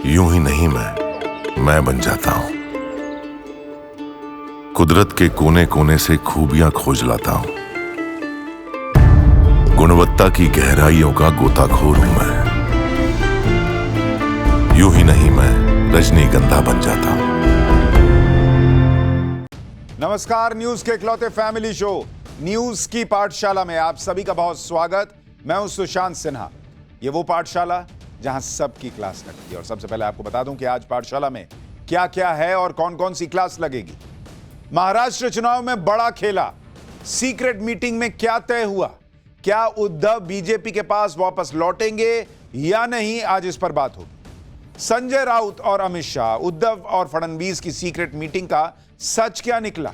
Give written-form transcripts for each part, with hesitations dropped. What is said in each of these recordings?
यूं ही नहीं मैं बन जाता हूं। कुदरत के कोने कोने से खूबियां खोज लाता हूं। गुणवत्ता की गहराइयों का गोताखोर हूं मैं। यूं ही नहीं मैं रजनीगंधा बन जाता हूं। नमस्कार, न्यूज के इकलौते फैमिली शो न्यूज की पाठशाला में आप सभी का बहुत स्वागत। मैं हूं सुशांत सिन्हा। ये वो पाठशाला जहां सबकी क्लास लगती है। और सबसे पहले आपको बता दूं कि आज पाठशाला में क्या क्या है और कौन कौन सी क्लास लगेगी। महाराष्ट्र चुनाव में बड़ा खेला, सीक्रेट मीटिंग में क्या तय हुआ, क्या उद्धव बीजेपी के पास वापस लौटेंगे या नहीं, आज इस पर बात होगी। संजय राउत और अमित शाह, उद्धव और फडणवीस की सीक्रेट मीटिंग का सच क्या निकला।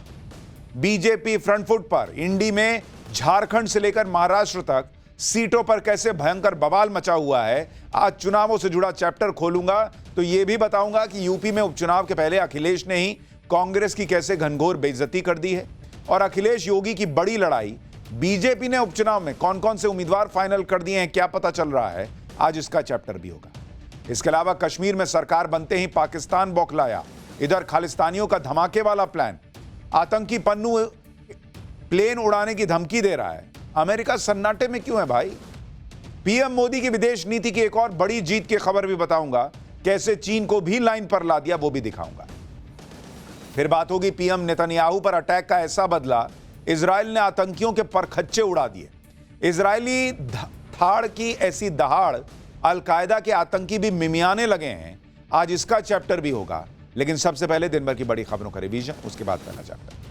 बीजेपी फ्रंट फुट पर, इंडी में झारखंड से लेकर महाराष्ट्र तक सीटों पर कैसे भयंकर बवाल मचा हुआ है। आज चुनावों से जुड़ा चैप्टर खोलूंगा तो यह भी बताऊंगा कि यूपी में उपचुनाव के पहले अखिलेश ने ही कांग्रेस की कैसे घनघोर बेइज्जती कर दी है। और अखिलेश योगी की बड़ी लड़ाई, बीजेपी ने उपचुनाव में कौन कौन से उम्मीदवार फाइनल कर दिए हैं, क्या पता चल रहा है, आज इसका चैप्टर भी होगा। इसके अलावा कश्मीर में सरकार बनते ही पाकिस्तान बौखलाया, इधर खालिस्तानियों का धमाके वाला प्लान, आतंकी पन्नू प्लेन उड़ाने की धमकी दे रहा है। अमेरिका सन्नाटे में क्यों है भाई। पीएम मोदी की विदेश नीति की एक और बड़ी जीत की खबर भी बताऊंगा, कैसे चीन को भी लाइन पर ला दिया वो भी दिखाऊंगा। फिर बात होगी पीएम नेतन्याहू पर अटैक का ऐसा बदला, इजराइल ने आतंकियों के परखच्चे उड़ा दिए। इजरायली थाड़ की ऐसी दहाड़, अलकायदा के आतंकी भी मिमियाने लगे हैं। आज इसका चैप्टर भी होगा, लेकिन सबसे पहले दिन भर की बड़ी खबरों का रिवीजन, उसके बाद पहला चैप्टर।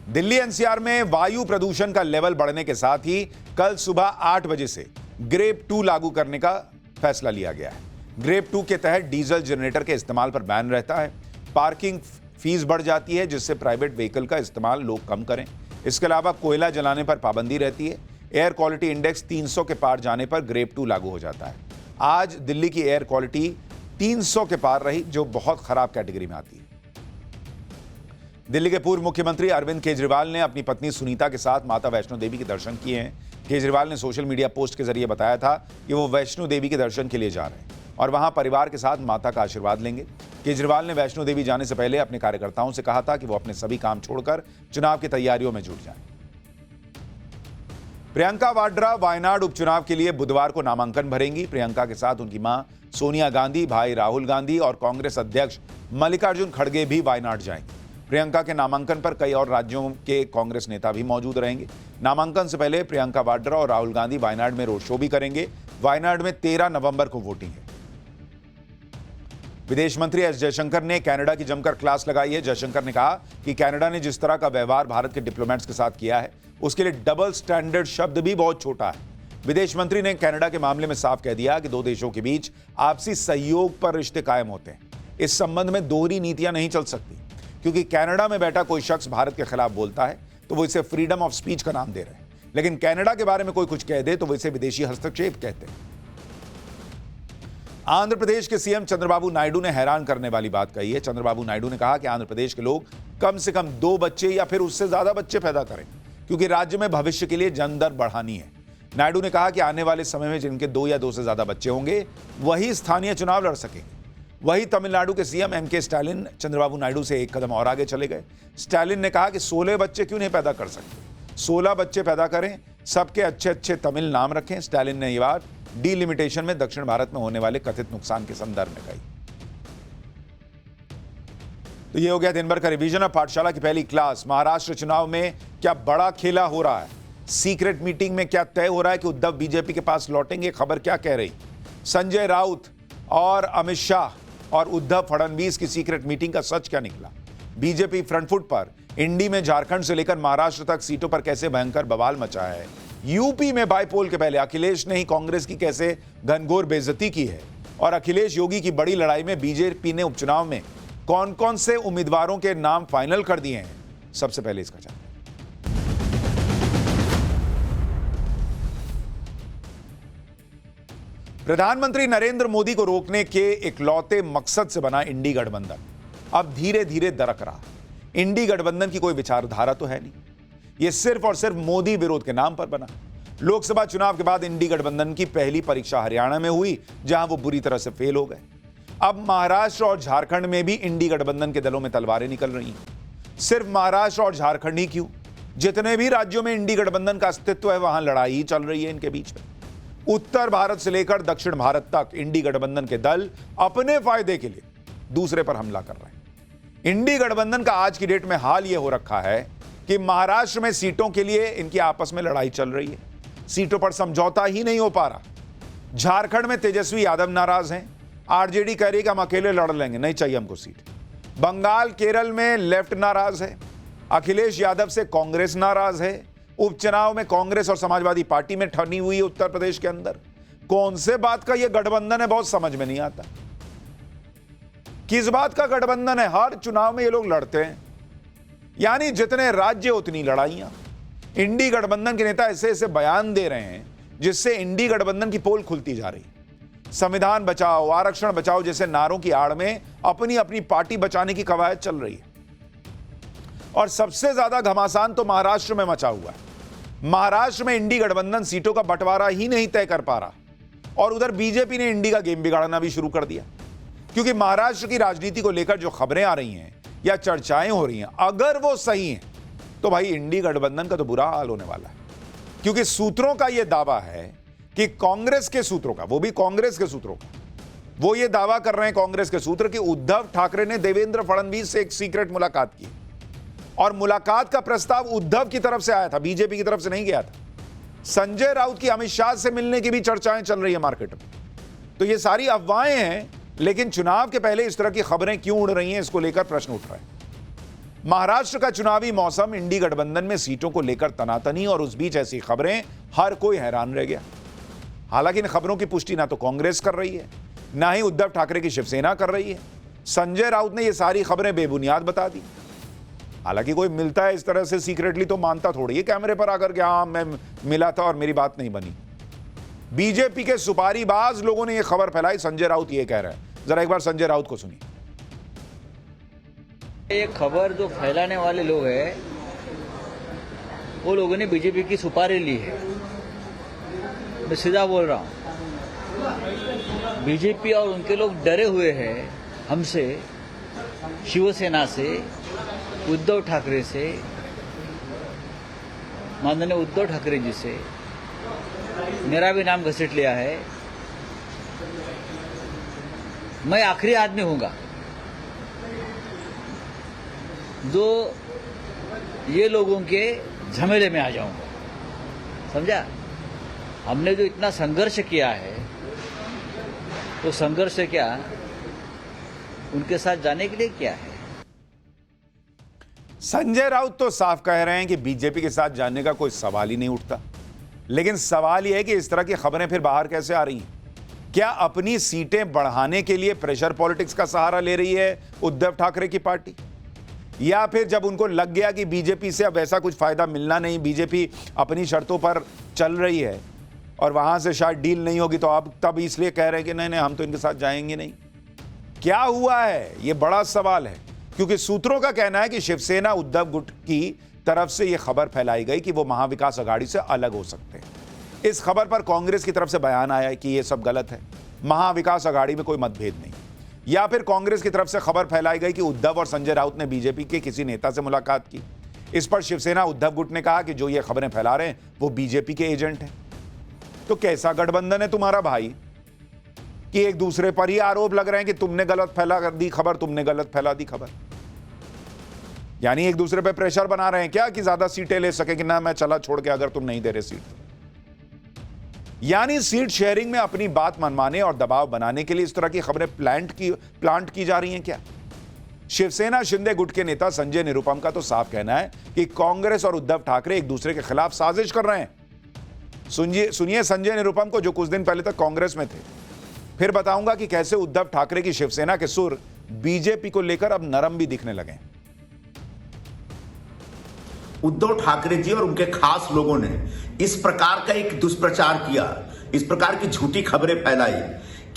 दिल्ली एनसीआर में वायु प्रदूषण का लेवल बढ़ने के साथ ही कल सुबह 8 बजे से ग्रेप 2 लागू करने का फैसला लिया गया है। ग्रेप 2 के तहत डीजल जनरेटर के इस्तेमाल पर बैन रहता है। पार्किंग फीस बढ़ जाती है, जिससे प्राइवेट व्हीकल का इस्तेमाल लोग कम करें। इसके अलावा कोयला जलाने पर पाबंदी रहती है। एयर क्वालिटी इंडेक्स 300 के पार जाने पर ग्रेप 2 लागू हो जाता है। आज दिल्ली की एयर क्वालिटी 300 के पार रही, जो बहुत खराब कैटेगरी में आती है। दिल्ली के पूर्व मुख्यमंत्री अरविंद केजरीवाल ने अपनी पत्नी सुनीता के साथ माता वैष्णो देवी के दर्शन किए हैं। केजरीवाल ने सोशल मीडिया पोस्ट के जरिए बताया था कि वो वैष्णो देवी के दर्शन के लिए जा रहे हैं और वहां परिवार के साथ माता का आशीर्वाद लेंगे। केजरीवाल ने वैष्णो देवी जाने से पहले अपने कार्यकर्ताओं से कहा था कि वो अपने सभी काम छोड़कर चुनाव की तैयारियों में जुट जाएं। प्रियंका वाड्रा वायनाड उपचुनाव के लिए बुधवार को नामांकन भरेंगी। प्रियंका के साथ उनकी मां सोनिया गांधी, भाई राहुल गांधी और कांग्रेस अध्यक्ष मल्लिकार्जुन खड़गे भी वायनाड जाएंगे। प्रियंका के नामांकन पर कई और राज्यों के कांग्रेस नेता भी मौजूद रहेंगे। नामांकन से पहले प्रियंका वाड्रा और राहुल गांधी वायनाड में रोड शो भी करेंगे। वायनाड में 13 नवंबर को वोटिंग है। विदेश मंत्री एस जयशंकर ने कनाडा की जमकर क्लास लगाई है। जयशंकर ने कहा कि कनाडा ने जिस तरह का व्यवहार भारत के डिप्लोमेट्स के साथ किया है, उसके लिए डबल स्टैंडर्ड शब्द भी बहुत छोटा है। विदेश मंत्री ने कनाडा के मामले में साफ कह दिया कि दो देशों के बीच आपसी सहयोग पर रिश्ते कायम होते हैं। इस संबंध में दोहरी नीतियां नहीं चल सकती, क्योंकि कनाडा में बैठा कोई शख्स भारत के खिलाफ बोलता है तो वो इसे फ्रीडम ऑफ स्पीच का नाम दे रहे हैं, लेकिन कनाडा के बारे में कोई कुछ कह दे तो वो इसे विदेशी हस्तक्षेप कहते हैं। आंध्र प्रदेश के सीएम चंद्रबाबू नायडू ने हैरान करने वाली बात कही है। चंद्रबाबू नायडू ने कहा कि आंध्र प्रदेश के लोग कम से कम 2 बच्चे या फिर उससे ज्यादा बच्चे पैदा करें, क्योंकि राज्य में भविष्य के लिए जन्म दर बढ़ानी है। नायडू ने कहा कि आने वाले समय में जिनके 2 या 2 से ज्यादा बच्चे होंगे वही स्थानीय चुनाव लड़ सकेंगे। वही तमिलनाडु के सीएम एमके स्टालिन चंद्रबाबू नायडू से एक कदम और आगे चले गए। स्टालिन ने कहा कि 16 बच्चे क्यों नहीं पैदा कर सकते, 16 बच्चे पैदा करें, सबके अच्छे अच्छे तमिल नाम रखें। स्टालिन ने यह बात डीलिमिटेशन में दक्षिण भारत में होने वाले कथित नुकसान के संदर्भ में कही। तो यह हो गया दिन भर का रिवीजन। अब पाठशाला की पहली क्लास, महाराष्ट्र चुनाव में क्या बड़ा खेला हो रहा है, सीक्रेट मीटिंग में क्या तय हो रहा है कि उद्धव बीजेपी के पास लौटेंगे, खबर क्या कह रही। संजय राउत और अमित शाह और उद्धव फडणवीस की सीक्रेट मीटिंग का सच क्या निकला। बीजेपी फ्रंट फुट पर, इंडी में झारखंड से लेकर महाराष्ट्र तक सीटों पर कैसे भयंकर बवाल मचा है। यूपी में बाईपोल के पहले अखिलेश ने ही कांग्रेस की कैसे घनघोर बेइज्जती की है। और अखिलेश योगी की बड़ी लड़ाई में बीजेपी ने उपचुनाव में कौन कौन से उम्मीदवारों के नाम फाइनल कर दिए हैं, सबसे पहले इसका चैप्टर। प्रधानमंत्री नरेंद्र मोदी को रोकने के इकलौते मकसद से बना इंडी गठबंधन अब धीरे धीरे दरक रहा। इंडी गठबंधन की कोई विचारधारा तो है नहीं, यह सिर्फ और सिर्फ मोदी विरोध के नाम पर बना। लोकसभा चुनाव के बाद इंडी गठबंधन की पहली परीक्षा हरियाणा में हुई, जहां वो बुरी तरह से फेल हो गए। अब महाराष्ट्र और झारखंड में भी इंडी गठबंधन के दलों में तलवारें निकल रही हैं। सिर्फ महाराष्ट्र और झारखंड ही क्यों, जितने भी राज्यों में इंडी गठबंधन का अस्तित्व है, वहां लड़ाई ही चल रही है इनके बीच में। उत्तर भारत से लेकर दक्षिण भारत तक इंडी गठबंधन के दल अपने फायदे के लिए दूसरे पर हमला कर रहे हैं। इंडी गठबंधन का आज की डेट में हाल यह हो रखा है कि महाराष्ट्र में सीटों के लिए इनकी आपस में लड़ाई चल रही है, सीटों पर समझौता ही नहीं हो पा रहा। झारखंड में तेजस्वी यादव नाराज हैं, आरजेडी कह रही है कि हम अकेले लड़ लेंगे, नहीं चाहिए हमको सीट। बंगाल केरल में लेफ्ट नाराज है, अखिलेश यादव से कांग्रेस नाराज है। उपचुनाव में कांग्रेस और समाजवादी पार्टी में ठनी हुई है उत्तर प्रदेश के अंदर। कौन से बात का यह गठबंधन है, बहुत समझ में नहीं आता। किस बात का गठबंधन है? हर चुनाव में ये लोग लड़ते हैं, यानी जितने राज्य उतनी लड़ाइयां। इंडी गठबंधन के नेता ऐसे ऐसे बयान दे रहे हैं जिससे इंडी गठबंधन की पोल खुलती जा रही है। संविधान बचाओ, आरक्षण बचाओ जैसे नारों की आड़ में अपनी अपनी पार्टी बचाने की कवायद चल रही है। और सबसे ज्यादा घमासान तो महाराष्ट्र में मचा हुआ है। महाराष्ट्र में इंडी गठबंधन सीटों का बंटवारा ही नहीं तय कर पा रहा, और उधर बीजेपी ने इंडी का गेम बिगाड़ना भी शुरू कर दिया। क्योंकि महाराष्ट्र की राजनीति को लेकर जो खबरें आ रही हैं या चर्चाएं हो रही हैं, अगर वो सही हैं तो भाई इंडी गठबंधन का तो बुरा हाल होने वाला है। क्योंकि सूत्रों का यह दावा है कि कांग्रेस के सूत्रों का, वो भी कांग्रेस के सूत्रों का, वो ये दावा कर रहे हैं कांग्रेस के सूत्र कि उद्धव ठाकरे ने देवेंद्र फडणवीस से एक सीक्रेट मुलाकात की, और मुलाकात का प्रस्ताव उद्धव की तरफ से आया था, बीजेपी की तरफ से नहीं गया था। संजय राउत की अमित शाह से मिलने की भी चर्चाएं चल रही है मार्केट में। तो ये सारी अफवाहें हैं, लेकिन चुनाव के पहले इस तरह की खबरें क्यों उड़ रही हैं, इसको लेकर प्रश्न उठ रहा है। महाराष्ट्र का चुनावी मौसम इंडी गठबंधन में सीटों को लेकर तनातनी, और उस बीच ऐसी खबरें, हर कोई हैरान रह गया। हालांकि इन खबरों की पुष्टि ना तो कांग्रेस कर रही है, ना ही उद्धव ठाकरे की शिवसेना कर रही है। संजय राउत ने ये सारी खबरें बेबुनियाद बता दी। हालांकि कोई मिलता है इस तरह से सीक्रेटली तो मानता थोड़ी है कैमरे पर आकर के हाँ मैं मिला था और मेरी बात नहीं बनी। बीजेपी के सुपारीबाज लोगों ने यह खबर फैलाई, संजय राउत ये कह रहे हैं। जरा एक बार संजय राउत को सुनिए। ये खबर जो फैलाने वाले लोग हैं, वो लोगों ने बीजेपी की सुपारी ली है। मैं सीधा बोल रहा हूँ, बीजेपी और उनके लोग डरे हुए हैं हमसे, शिवसेना से, उद्धव ठाकरे से, माननीय उद्धव ठाकरे जी से। मेरा भी नाम घसीट लिया है। मैं आखिरी आदमी हूँगा जो ये लोगों के झमेले में आ जाऊंगा, समझा? हमने जो इतना संघर्ष किया है, तो संघर्ष से क्या उनके साथ जाने के लिए क्या है? संजय राउत तो साफ कह रहे हैं कि बीजेपी के साथ जाने का कोई सवाल ही नहीं उठता। लेकिन सवाल यह है कि इस तरह की खबरें फिर बाहर कैसे आ रही हैं? क्या अपनी सीटें बढ़ाने के लिए प्रेशर पॉलिटिक्स का सहारा ले रही है उद्धव ठाकरे की पार्टी, या फिर जब उनको लग गया कि बीजेपी से अब ऐसा कुछ फायदा मिलना नहीं, बीजेपी अपनी शर्तों पर चल रही है और वहां से शायद डील नहीं होगी, तो अब तब इसलिए कह रहे हैं कि नहीं हम तो इनके साथ जाएंगे नहीं? क्या हुआ है, यह बड़ा सवाल है। क्योंकि सूत्रों का कहना है कि शिवसेना उद्धव गुट की तरफ से यह खबर फैलाई गई कि वो महाविकास अघाड़ी से अलग हो सकते हैं। इस खबर पर कांग्रेस की तरफ से बयान आया है कि यह सब गलत है, महाविकास अघाड़ी में कोई मतभेद नहीं। या फिर कांग्रेस की तरफ से खबर फैलाई गई कि उद्धव और संजय राउत ने बीजेपी के किसी नेता से मुलाकात की। इस पर शिवसेना उद्धव गुट ने कहा कि जो ये खबरें फैला रहे हैं वो बीजेपी के एजेंट हैं। तो कैसा गठबंधन है तुम्हारा भाई कि एक दूसरे पर ही आरोप लग रहे हैं कि तुमने गलत फैला दी खबर, तुमने गलत फैला दी खबर। यानी एक दूसरे पे प्रेशर बना रहे हैं क्या कि ज्यादा सीटें ले सके कि ना मैं चला छोड़ के अगर तुम नहीं दे रहे सीट। यानी सीट शेयरिंग में अपनी बात मनवाने और दबाव बनाने के लिए इस तरह की खबरें प्लांट की जा रही हैं क्या? शिवसेना शिंदे गुट के नेता संजय निरुपम का तो साफ कहना है कि कांग्रेस और उद्धव ठाकरे एक दूसरे के खिलाफ साजिश कर रहे हैं। सुनिए संजय निरुपम को, जो कुछ दिन पहले तक कांग्रेस में थे। फिर बताऊंगा कि कैसे उद्धव ठाकरे की शिवसेना के सुर बीजेपी को लेकर अब नरम भी दिखने लगे। उद्धव ठाकरे जी और उनके खास लोगों ने इस प्रकार का एक दुष्प्रचार किया, इस प्रकार की झूठी खबरें फैलाई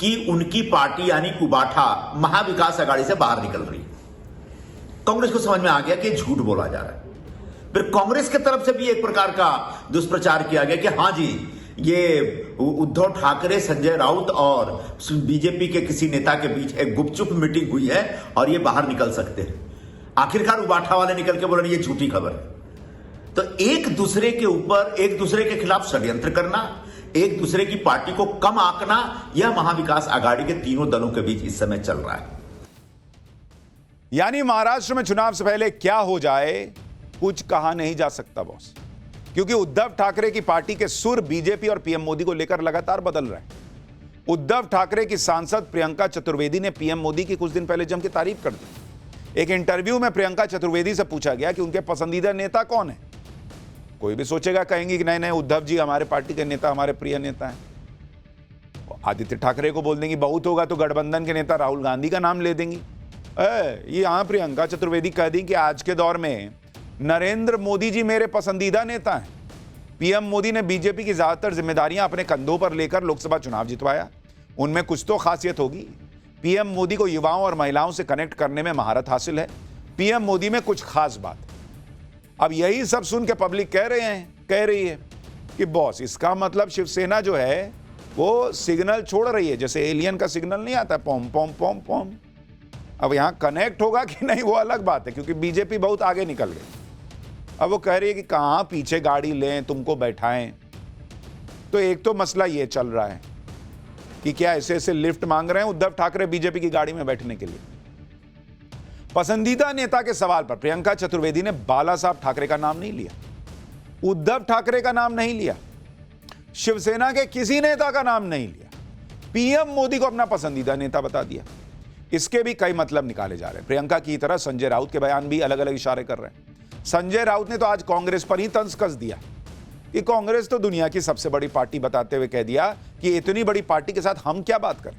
कि उनकी पार्टी यानी उबाठा महाविकास अघाड़ी से बाहर निकल रही। कांग्रेस को समझ में आ गया कि झूठ बोला जा रहा है। फिर कांग्रेस की तरफ से भी एक प्रकार का दुष्प्रचार किया गया कि हाँ जी, ये उद्धव ठाकरे, संजय राउत और बीजेपी के किसी नेता के बीच एक गुपचुप मीटिंग हुई है और ये बाहर निकल सकते हैं। आखिरकार उबाठा वाले निकल के बोले ये झूठी खबर है। तो एक दूसरे के ऊपर, एक दूसरे के खिलाफ षड्यंत्र करना, एक दूसरे की पार्टी को कम आंकना, यह महाविकास आघाड़ी के तीनों दलों के बीच इस समय चल रहा है। यानी महाराष्ट्र में चुनाव से पहले क्या हो जाए कुछ कहा नहीं जा सकता बॉस, क्योंकि उद्धव ठाकरे की पार्टी के सुर बीजेपी और पीएम मोदी को लेकर लगातार बदल रहे हैं। उद्धव ठाकरे की सांसद प्रियंका चतुर्वेदी ने पीएम मोदी की कुछ दिन पहले जम के तारीफ कर दी। एक इंटरव्यू में प्रियंका चतुर्वेदी से पूछा गया कि उनके पसंदीदा नेता कौन है। कोई भी सोचेगा, कहेंगे कि नहीं नहीं, उद्धव जी हमारे पार्टी के नेता, हमारे प्रिय नेता हैं। आदित्य ठाकरे को बोल देंगी बहुत होगा तो गठबंधन के नेता राहुल गांधी का नाम ले देंगी। ये यहां प्रियंका चतुर्वेदी कह दी कि आज के दौर में नरेंद्र मोदी जी मेरे पसंदीदा नेता हैं। पीएम मोदी ने बीजेपी की ज्यादातर जिम्मेदारियां अपने कंधों पर लेकर लोकसभा चुनाव जितवाया। उनमें कुछ तो खासियत होगी। पीएम मोदी को युवाओं और महिलाओं से कनेक्ट करने में महारत हासिल है। पीएम मोदी में कुछ खास बात है। अब यही सब सुन के पब्लिक कह रही है कि बॉस, इसका मतलब शिवसेना जो है वो सिग्नल छोड़ रही है, जैसे एलियन का सिग्नल नहीं आता पोम पोम पोम पोम। अब यहां कनेक्ट होगा कि नहीं वो अलग बात है, क्योंकि बीजेपी बहुत आगे निकल गई। अब वो कह रही है कि कहां पीछे गाड़ी लें, तुमको बैठाएं। तो एक तो मसला ये चल रहा है कि क्या ऐसे ऐसे लिफ्ट मांग रहे हैं उद्धव ठाकरे बीजेपी की गाड़ी में बैठने के लिए। पसंदीदा नेता के सवाल पर प्रियंका चतुर्वेदी ने बाला साहब ठाकरे का नाम नहीं लिया, उद्धव ठाकरे का नाम नहीं लिया, शिवसेना के किसी नेता का नाम नहीं लिया, पीएम मोदी को अपना पसंदीदा नेता बता दिया। इसके भी कई मतलब निकाले जा रहे हैं। प्रियंका की तरह संजय राउत के बयान भी अलग अलग इशारे कर रहे हैं। संजय राउत ने तो आज कांग्रेस पर ही तंज कस दिया कि कांग्रेस तो दुनिया की सबसे बड़ी पार्टी बताते हुए कह दिया कि इतनी बड़ी पार्टी के साथ हम क्या बात करें।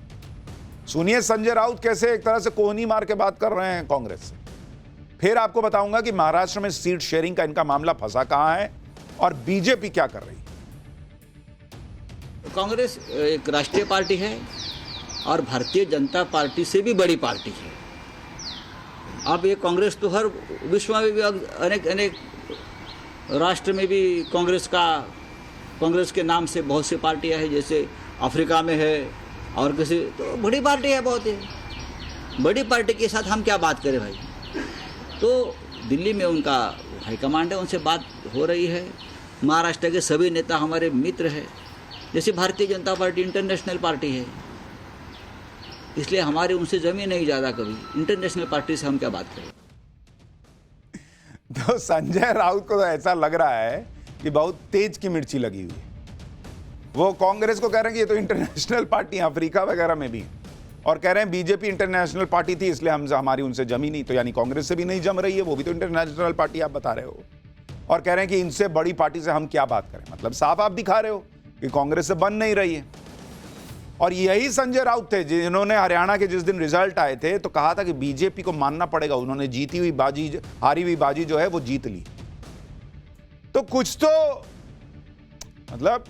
सुनिए संजय राउत कैसे एक तरह से कोहनी मार के बात कर रहे हैं कांग्रेस से। फिर आपको बताऊंगा कि महाराष्ट्र में सीट शेयरिंग का इनका मामला फंसा कहां है और बीजेपी क्या कर रही है। कांग्रेस एक राष्ट्रीय पार्टी है और भारतीय जनता पार्टी से भी बड़ी पार्टी है। अब ये कांग्रेस तो हर विश्व में भी अनेक राष्ट्र में भी कांग्रेस के नाम से बहुत सी पार्टियां हैं, जैसे अफ्रीका में है और किसी, तो बड़ी पार्टी है बहुत है। बड़ी पार्टी के साथ हम क्या बात करें भाई। तो दिल्ली में उनका हाईकमांड है, उनसे बात हो रही है। महाराष्ट्र के सभी नेता हमारे मित्र हैं, जैसे Bharatiya Janata party international party है, इसलिए हमारी उनसे जमी नहीं ज़्यादा। कभी इंटरनेशनल पार्टी से हम क्या बात करें। तो संजय राउत को तो ऐसा लग रहा है कि बहुत तेज की मिर्ची लगी हुई है। वो कांग्रेस को कह रहे हैं कि ये तो इंटरनेशनल पार्टी है, अफ्रीका वगैरह में भी, और कह रहे हैं बीजेपी इंटरनेशनल पार्टी थी इसलिए हमारी उनसे जमी नहीं। तो यानी कांग्रेस से भी नहीं जम रही है, वो भी तो इंटरनेशनल पार्टी आप बता रहे हो। और कह रहे हैं कि इनसे बड़ी पार्टी से हम क्या बात करें। मतलब साफ आप दिखा रहे हो कि कांग्रेस से बन नहीं रही है। और यही संजय राउत थे जिन्होंने हरियाणा के जिस दिन रिजल्ट आए थे तो कहा था कि बीजेपी को मानना पड़ेगा, उन्होंने हारी हुई बाजी जो है वो जीत ली। तो कुछ तो मतलब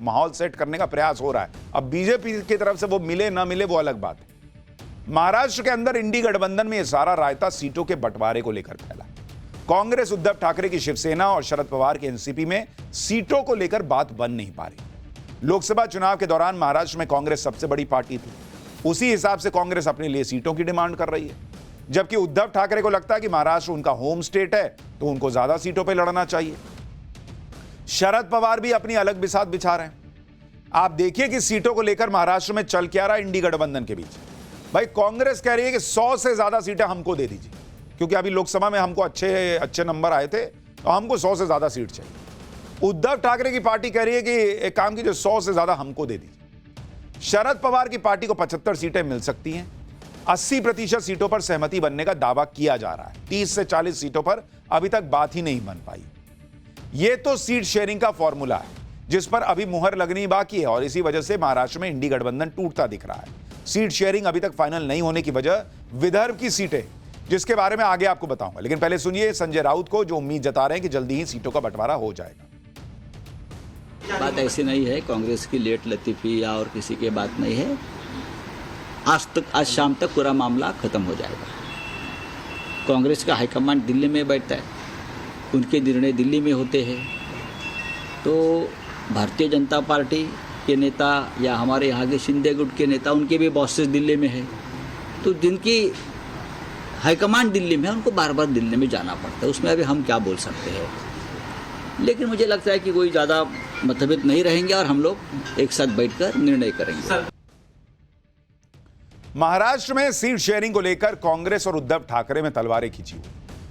माहौल सेट करने का प्रयास हो रहा है। अब बीजेपी की तरफ से वो मिले ना मिले वो अलग बात है। महाराष्ट्र के अंदर इंडी गठबंधन में यह सारा रायता सीटों के बंटवारे को लेकर फैला। कांग्रेस, उद्धव ठाकरे की शिवसेना और शरद पवार के एनसीपी में सीटों को लेकर बात बन नहीं पा रही। लोकसभा चुनाव के दौरान महाराष्ट्र में कांग्रेस सबसे बड़ी पार्टी थी, उसी हिसाब से कांग्रेस अपने लिए सीटों की डिमांड कर रही है। जबकि उद्धव ठाकरे को लगता है कि महाराष्ट्र उनका होम स्टेट है तो उनको ज्यादा सीटों पर लड़ना चाहिए। शरद पवार भी अपनी अलग बिसात बिछा रहे हैं। आप देखिए कि सीटों को लेकर महाराष्ट्र में चल क्या रहा है इंडी गठबंधन के बीच। भाई कांग्रेस कह रही है कि 100 से ज्यादा सीटें हमको दे दीजिए, क्योंकि अभी लोकसभा में हमको अच्छे नंबर आए थे तो हमको 100 से ज्यादा सीट चाहिए। उद्धव ठाकरे की पार्टी कह रही है कि एक काम कीजिए, 100 से ज्यादा हमको दे दीजिए। शरद पवार की पार्टी को 75 सीटें मिल सकती हैं। 80% सीटों पर सहमति बनने का दावा किया जा रहा है। 30 से 40 सीटों पर अभी तक बात ही नहीं बन पाई। यह तो सीट शेयरिंग का फॉर्मूला है जिस पर अभी मुहर लगनी बाकी है और इसी वजह से महाराष्ट्र में इंडी गठबंधन टूटता दिख रहा है। सीट शेयरिंग अभी तक फाइनल नहीं होने की वजह विदर्भ की सीटें, जिसके बारे में आगे आपको बताऊंगा। लेकिन पहले सुनिए संजय राउत को, जो उम्मीद जता रहे हैं कि जल्दी ही सीटों का बंटवारा हो जाएगा। बात ऐसी नहीं है कांग्रेस की लेट लतीफी या और किसी की बात नहीं है। आज शाम तक पूरा मामला खत्म हो जाएगा। कांग्रेस का हाईकमांड दिल्ली में बैठता है, उनके निर्णय दिल्ली में होते हैं। तो भारतीय जनता पार्टी के नेता या हमारे यहाँ के शिंदे गुट के नेता, उनके भी बॉसेस दिल्ली में है, तो जिनकी हाईकमांड दिल्ली में है उनको बार बार दिल्ली में जाना पड़ता है। उसमें अभी हम क्या बोल सकते हैं। लेकिन मुझे लगता है कि कोई ज़्यादा मतभेद नहीं रहेंगे और हम लोग एक साथ बैठकर निर्णय करेंगे। महाराष्ट्र में सीट शेयरिंग को लेकर कांग्रेस और उद्धव ठाकरे में तलवारें खींची हुई,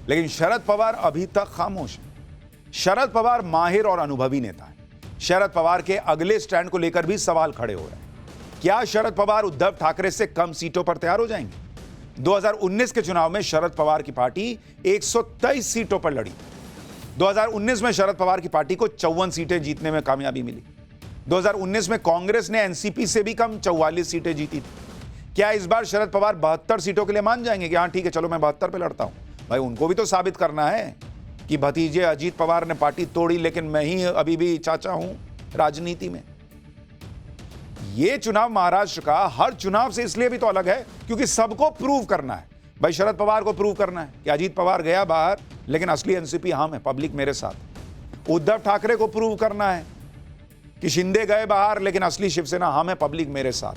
लेकिन शरद पवार अभी तक खामोश हैं। शरद पवार माहिर और अनुभवी नेता हैं। शरद पवार के अगले स्टैंड को लेकर भी सवाल खड़े हो रहे हैं। क्या शरद पवार उद्धव ठाकरे से कम सीटों पर तैयार हो जाएंगे? 2019 के चुनाव में शरद पवार की पार्टी 123 सीटों पर लड़ी। 2019 में शरद पवार की पार्टी को 54 सीटें जीतने में कामयाबी मिली। 2019 में कांग्रेस ने एनसीपी से भी कम 44 सीटें जीती थी। क्या इस बार शरद पवार 72 सीटों के लिए मान जाएंगे कि हाँ ठीक है, चलो मैं 72 पे लड़ता हूं? भाई उनको भी तो साबित करना है कि भतीजे अजीत पवार ने पार्टी तोड़ी, लेकिन मैं ही अभी भी चाचा हूं राजनीति में। यह चुनाव महाराष्ट्र का हर चुनाव से इसलिए भी तो अलग है क्योंकि सबको प्रूव करना है। भाई शरद पवार को प्रूव करना है कि अजीत पवार गया बाहर, लेकिन असली एनसीपी हम है, पब्लिक मेरे साथ। उद्धव ठाकरे को प्रूव करना है कि शिंदे गए बाहर, लेकिन असली शिवसेना हम है, पब्लिक मेरे साथ।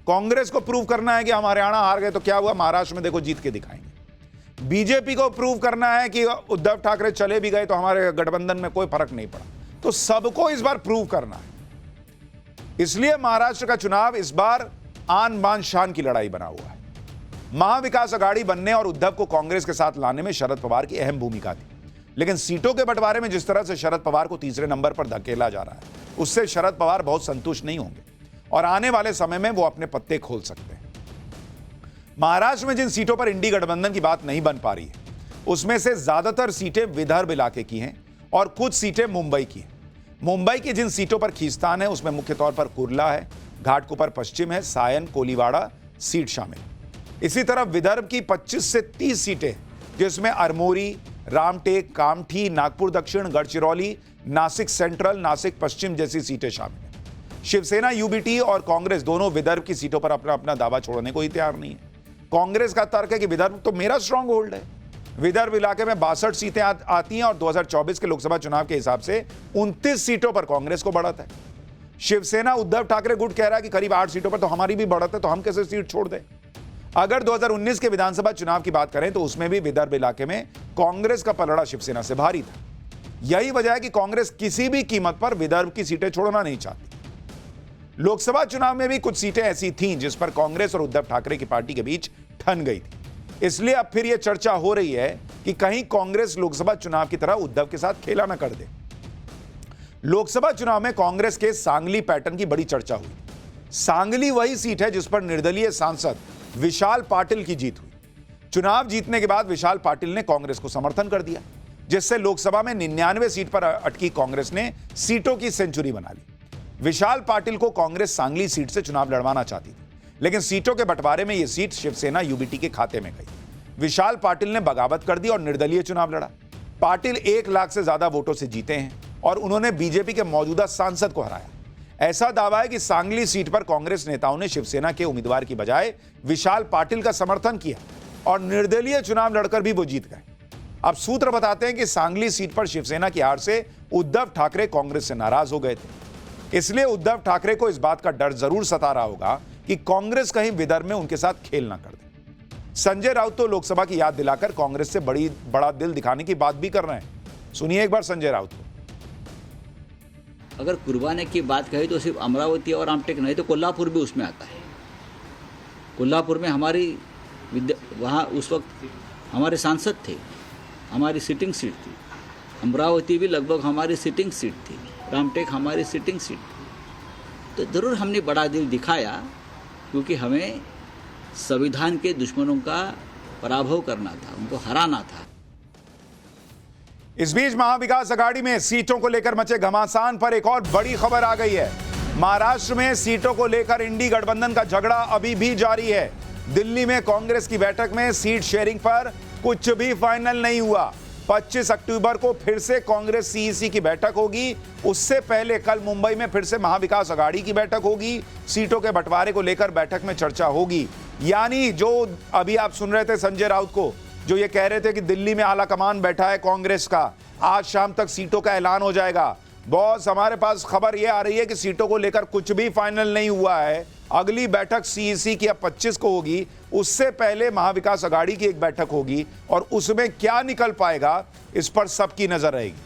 कांग्रेस को प्रूव करना है कि हम हरियाणा हार गए तो क्या हुआ, महाराष्ट्र में देखो जीत के दिखाएंगे। बीजेपी को प्रूव करना है कि उद्धव ठाकरे चले भी गए तो हमारे गठबंधन में कोई फर्क नहीं पड़ा। तो सबको इस बार प्रूव करना है। इसलिए महाराष्ट्र का चुनाव इस बार आन बान शान की लड़ाई बना हुआ है। महाविकास अघाड़ी बनने और उद्धव को कांग्रेस के साथ लाने में शरद पवार की अहम भूमिका थी, लेकिन सीटों के बंटवारे में जिस तरह से शरद पवार को तीसरे नंबर पर धकेला जा रहा है, उससे शरद पवार बहुत संतुष्ट नहीं होंगे और आने वाले समय में वो अपने पत्ते खोल सकते हैं। महाराष्ट्र में जिन सीटों पर इंडी गठबंधन की बात नहीं बन पा रही है, उसमें से ज्यादातर सीटें विदर्भ इलाके की हैं और कुछ सीटें मुंबई की हैं। मुंबई की जिन सीटों पर खींचतान है उसमें मुख्य तौर पर कुर्ला है, घाटकोपर पश्चिम है, सायन, कोलीवाड़ा सीट शामिल है। इसी तरह विदर्भ की 25 से 30 सीटें, जिसमें अरमोरी, रामटेक, कामठी, नागपुर दक्षिण, गढ़चिरौली, नासिक सेंट्रल, नासिक पश्चिम जैसी सीटें शामिल हैं। शिवसेना, यूबीटी और कांग्रेस दोनों विदर्भ की सीटों पर अपना अपना दावा छोड़ने को ही तैयार नहीं है। कांग्रेस का तर्क है कि विदर्भ तो मेरा स्ट्रांग होल्ड है। विदर्भ इलाके में 62 सीटें आती हैं और 2024 के लोकसभा चुनाव के हिसाब से 29 सीटों पर कांग्रेस को बढ़त है। शिवसेना उद्धव ठाकरे गुट कह रहा है कि करीब 8 सीटों पर तो हमारी भी बढ़त है, तो हम कैसे सीट छोड़ दें। अगर 2019 के विधानसभा चुनाव की बात करें तो उसमें भी विदर्भ इलाके में कांग्रेस का पलड़ा शिवसेना से भारी था। यही वजह है कि कांग्रेस किसी भी कीमत पर विदर्भ की सीटें छोड़ना नहीं चाहती। लोकसभा चुनाव में भी कुछ सीटें ऐसी थीं जिस पर कांग्रेस और उद्धव ठाकरे की पार्टी के बीच ठन गई थी। इसलिए अब फिर यह चर्चा हो रही है कि कहीं कांग्रेस लोकसभा चुनाव की तरह उद्धव के साथ खेला न कर दे। लोकसभा चुनाव में कांग्रेस के सांगली पैटर्न की बड़ी चर्चा हुई। सांगली वही सीट है जिस पर निर्दलीय सांसद विशाल पाटिल की जीत हुई। चुनाव जीतने के बाद विशाल पाटिल ने कांग्रेस को समर्थन कर दिया, जिससे लोकसभा में 99 सीट पर अटकी कांग्रेस ने सीटों की सेंचुरी बना ली। विशाल पाटिल को कांग्रेस सांगली सीट से चुनाव लड़वाना चाहती थी, लेकिन सीटों के बंटवारे में यह सीट शिवसेना यूबीटी के खाते में गई। विशाल पाटिल ने बगावत कर दी और निर्दलीय चुनाव लड़ा। पाटिल 1 लाख से ज्यादा वोटों से जीते हैं और उन्होंने बीजेपी के मौजूदा सांसद को हराया। ऐसा दावा है कि सांगली सीट पर कांग्रेस नेताओं ने शिवसेना के उम्मीदवार की बजाय विशाल पाटिल का समर्थन किया और निर्दलीय चुनाव लड़कर भी वो जीत गए। अब सूत्र बताते हैं कि सांगली सीट पर शिवसेना की हार से उद्धव ठाकरे कांग्रेस से नाराज हो गए थे। इसलिए उद्धव ठाकरे को इस बात का डर जरूर सता रहा होगा कि कांग्रेस कहीं विदर्भ में उनके साथ खेल ना कर दे। संजय राउत तो लोकसभा की याद दिलाकर कांग्रेस से बड़ा दिल दिखाने की बात भी कर रहे हैं। सुनिए एक बार संजय राउत को। अगर कुर्बाने की बात कही तो सिर्फ अमरावती और रामटेक नहीं तो कोल्हापुर भी उसमें आता है। कोल्हापुर में हमारी वहाँ उस वक्त हमारे सांसद थे, हमारी सिटिंग सीट थी। अमरावती भी लगभग हमारी सिटिंग सीट थी, रामटेक हमारी सिटिंग सीट थी। तो ज़रूर हमने बड़ा दिल दिखाया क्योंकि हमें संविधान के दुश्मनों का पराभव करना था, उनको हराना था। इस बीच महाविकास अघाड़ी में सीटों को लेकर मचे घमासान पर एक और बड़ी खबर आ गई है। महाराष्ट्र में सीटों को लेकर इंडी गठबंधन का झगड़ा अभी भी जारी है। दिल्ली में कांग्रेस की बैठक में सीट शेयरिंग पर कुछ भी फाइनल नहीं हुआ। 25 अक्टूबर को फिर से कांग्रेस सीईसी की बैठक होगी। उससे पहले कल मुंबई में फिर से महाविकास अघाड़ी की बैठक होगी। सीटों के बंटवारे को लेकर बैठक में चर्चा होगी। यानी जो अभी आप सुन रहे थे संजय राउत को, जो ये कह रहे थे कि दिल्ली में आला कमान बैठा है कांग्रेस का, आज शाम तक सीटों का ऐलान हो जाएगा। बॉस, हमारे पास खबर यह आ रही है कि सीटों को लेकर कुछ भी फाइनल नहीं हुआ है। अगली बैठक सीईसी की अब 25 को होगी, उससे पहले महाविकास अघाड़ी की एक बैठक होगी और उसमें क्या निकल पाएगा इस पर सबकी नजर रहेगी।